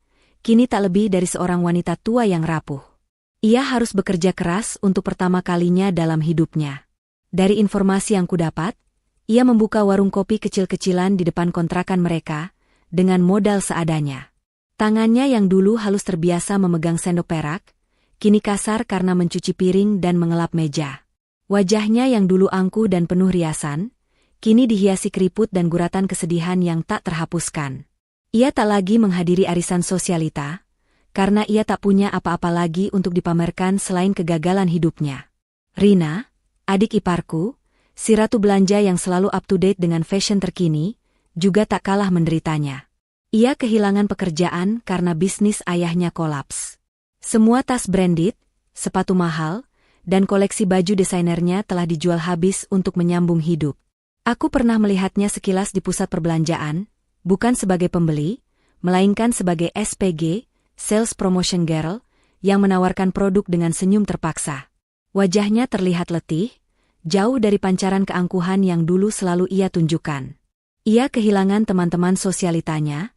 kini tak lebih dari seorang wanita tua yang rapuh. Ia harus bekerja keras untuk pertama kalinya dalam hidupnya. Dari informasi yang kudapat, ia membuka warung kopi kecil-kecilan di depan kontrakan mereka, dengan modal seadanya. Tangannya yang dulu halus terbiasa memegang sendok perak, kini kasar karena mencuci piring dan mengelap meja. Wajahnya yang dulu angkuh dan penuh riasan, kini dihiasi keriput dan guratan kesedihan yang tak terhapuskan. Ia tak lagi menghadiri arisan sosialita, karena ia tak punya apa-apa lagi untuk dipamerkan selain kegagalan hidupnya. Rina, adik iparku, si ratu belanja yang selalu up-to-date dengan fashion terkini, juga tak kalah menderitanya. Ia kehilangan pekerjaan karena bisnis ayahnya kolaps. Semua tas branded, sepatu mahal, dan koleksi baju desainernya telah dijual habis untuk menyambung hidup. Aku pernah melihatnya sekilas di pusat perbelanjaan, bukan sebagai pembeli, melainkan sebagai SPG, Sales Promotion Girl, yang menawarkan produk dengan senyum terpaksa. Wajahnya terlihat letih, jauh dari pancaran keangkuhan yang dulu selalu ia tunjukkan. Ia kehilangan teman-teman sosialitanya,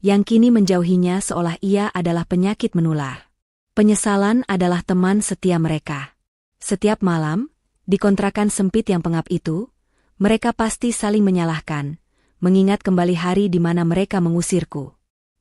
yang kini menjauhinya seolah ia adalah penyakit menular. Penyesalan adalah teman setia mereka. Setiap malam, di kontrakan sempit yang pengap itu, mereka pasti saling menyalahkan, mengingat kembali hari di mana mereka mengusirku.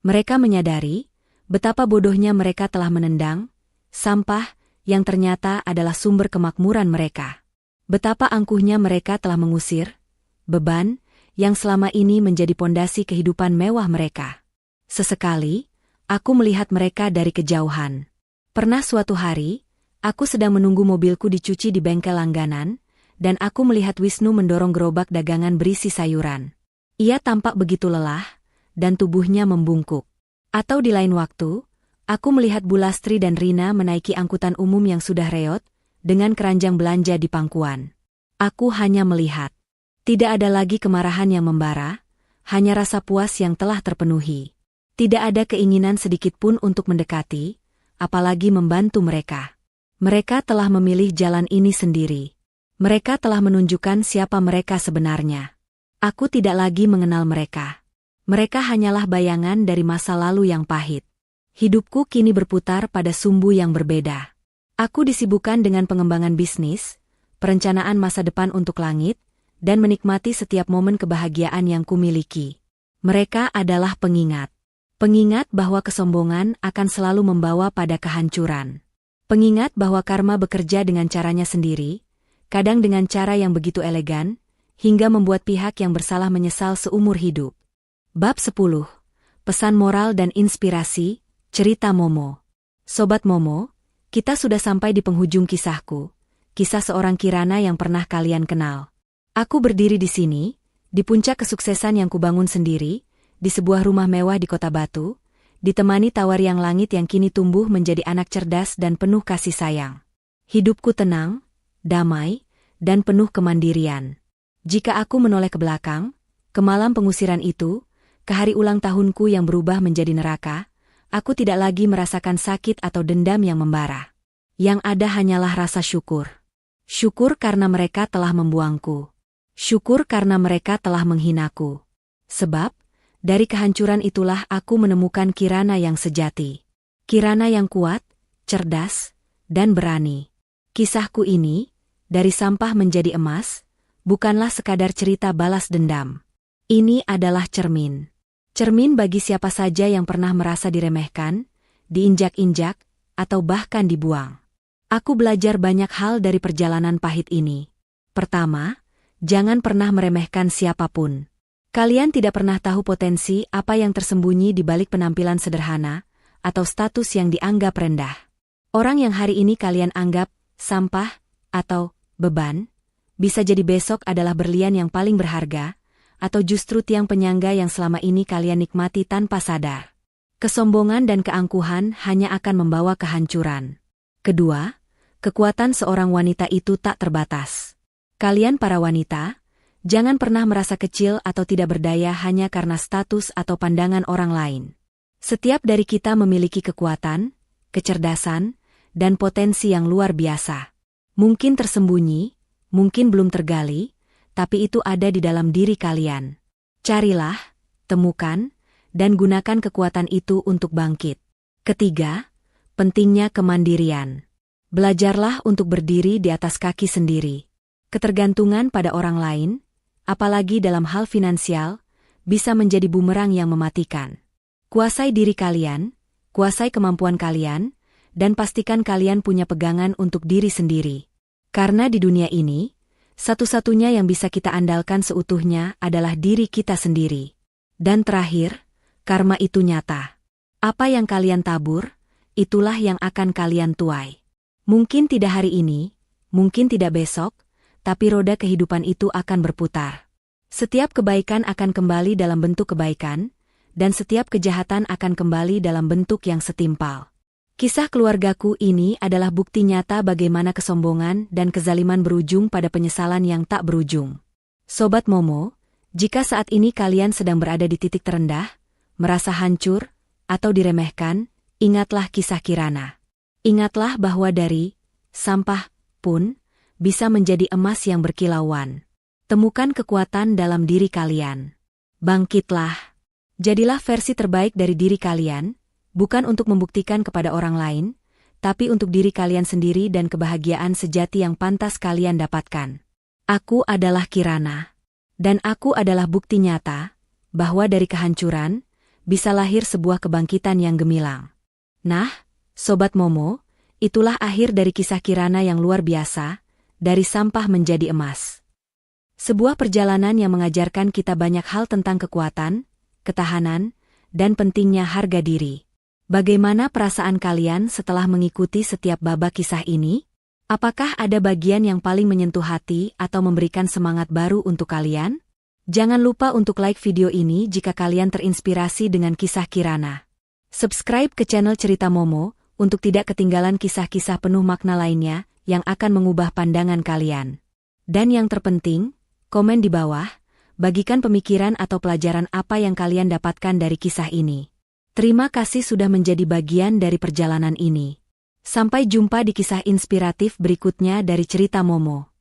Mereka menyadari betapa bodohnya mereka telah menendang sampah yang ternyata adalah sumber kemakmuran mereka. Betapa angkuhnya mereka telah mengusir beban yang selama ini menjadi pondasi kehidupan mewah mereka. Sesekali, aku melihat mereka dari kejauhan. Pernah suatu hari, aku sedang menunggu mobilku dicuci di bengkel langganan, dan aku melihat Wisnu mendorong gerobak dagangan berisi sayuran. Ia tampak begitu lelah, dan tubuhnya membungkuk. Atau di lain waktu, aku melihat Bu Lastri dan Rina menaiki angkutan umum yang sudah reot, dengan keranjang belanja di pangkuan. Aku hanya melihat. Tidak ada lagi kemarahan yang membara, hanya rasa puas yang telah terpenuhi. Tidak ada keinginan sedikitpun untuk mendekati, apalagi membantu mereka. Mereka telah memilih jalan ini sendiri. Mereka telah menunjukkan siapa mereka sebenarnya. Aku tidak lagi mengenal mereka. Mereka hanyalah bayangan dari masa lalu yang pahit. Hidupku kini berputar pada sumbu yang berbeda. Aku disibukkan dengan pengembangan bisnis, perencanaan masa depan untuk langit, dan menikmati setiap momen kebahagiaan yang kumiliki. Mereka adalah pengingat. Pengingat bahwa kesombongan akan selalu membawa pada kehancuran. Pengingat bahwa karma bekerja dengan caranya sendiri, kadang dengan cara yang begitu elegan, hingga membuat pihak yang bersalah menyesal seumur hidup. Bab 10. Pesan moral dan inspirasi, cerita Momo. Sobat Momo, kita sudah sampai di penghujung kisahku, kisah seorang Kirana yang pernah kalian kenal. Aku berdiri di sini, di puncak kesuksesan yang kubangun sendiri, di sebuah rumah mewah di Kota Batu, ditemani tawariang langit yang kini tumbuh menjadi anak cerdas dan penuh kasih sayang. Hidupku tenang, damai, dan penuh kemandirian. Jika aku menoleh ke belakang, ke malam pengusiran itu, ke hari ulang tahunku yang berubah menjadi neraka, aku tidak lagi merasakan sakit atau dendam yang membara. Yang ada hanyalah rasa syukur. Syukur karena mereka telah membuangku. Syukur karena mereka telah menghinaku. Sebab, dari kehancuran itulah aku menemukan Kirana yang sejati. Kirana yang kuat, cerdas, dan berani. Kisahku ini, dari sampah menjadi emas, bukanlah sekadar cerita balas dendam. Ini adalah cermin. Cermin bagi siapa saja yang pernah merasa diremehkan, diinjak-injak, atau bahkan dibuang. Aku belajar banyak hal dari perjalanan pahit ini. Pertama, jangan pernah meremehkan siapapun. Kalian tidak pernah tahu potensi apa yang tersembunyi di balik penampilan sederhana, atau status yang dianggap rendah. Orang yang hari ini kalian anggap sampah, atau beban, bisa jadi besok adalah berlian yang paling berharga, atau justru tiang penyangga yang selama ini kalian nikmati tanpa sadar. Kesombongan dan keangkuhan hanya akan membawa kehancuran. Kedua, kekuatan seorang wanita itu tak terbatas. Kalian para wanita, jangan pernah merasa kecil atau tidak berdaya hanya karena status atau pandangan orang lain. Setiap dari kita memiliki kekuatan, kecerdasan, dan potensi yang luar biasa. Mungkin tersembunyi, mungkin belum tergali, tapi itu ada di dalam diri kalian. Carilah, temukan, dan gunakan kekuatan itu untuk bangkit. Ketiga, pentingnya kemandirian. Belajarlah untuk berdiri di atas kaki sendiri. Ketergantungan pada orang lain, apalagi dalam hal finansial, bisa menjadi bumerang yang mematikan. Kuasai diri kalian, kuasai kemampuan kalian, dan pastikan kalian punya pegangan untuk diri sendiri. Karena di dunia ini, satu-satunya yang bisa kita andalkan seutuhnya adalah diri kita sendiri. Dan terakhir, karma itu nyata. Apa yang kalian tabur, itulah yang akan kalian tuai. Mungkin tidak hari ini, mungkin tidak besok, tapi roda kehidupan itu akan berputar. Setiap kebaikan akan kembali dalam bentuk kebaikan, dan setiap kejahatan akan kembali dalam bentuk yang setimpal. Kisah keluargaku ini adalah bukti nyata bagaimana kesombongan dan kezaliman berujung pada penyesalan yang tak berujung. Sobat Momo, jika saat ini kalian sedang berada di titik terendah, merasa hancur, atau diremehkan, ingatlah kisah Kirana. Ingatlah bahwa dari sampah pun bisa menjadi emas yang berkilauan. Temukan kekuatan dalam diri kalian. Bangkitlah. Jadilah versi terbaik dari diri kalian, bukan untuk membuktikan kepada orang lain, tapi untuk diri kalian sendiri dan kebahagiaan sejati yang pantas kalian dapatkan. Aku adalah Kirana. Dan aku adalah bukti nyata, bahwa dari kehancuran, bisa lahir sebuah kebangkitan yang gemilang. Nah, Sobat Momo, itulah akhir dari kisah Kirana yang luar biasa, dari sampah menjadi emas. Sebuah perjalanan yang mengajarkan kita banyak hal tentang kekuatan, ketahanan, dan pentingnya harga diri. Bagaimana perasaan kalian setelah mengikuti setiap babak kisah ini? Apakah ada bagian yang paling menyentuh hati atau memberikan semangat baru untuk kalian? Jangan lupa untuk like video ini jika kalian terinspirasi dengan kisah Kirana. Subscribe ke channel Cerita Momo untuk tidak ketinggalan kisah-kisah penuh makna lainnya yang akan mengubah pandangan kalian. Dan yang terpenting, komen di bawah, bagikan pemikiran atau pelajaran apa yang kalian dapatkan dari kisah ini. Terima kasih sudah menjadi bagian dari perjalanan ini. Sampai jumpa di kisah inspiratif berikutnya dari Cerita Momo.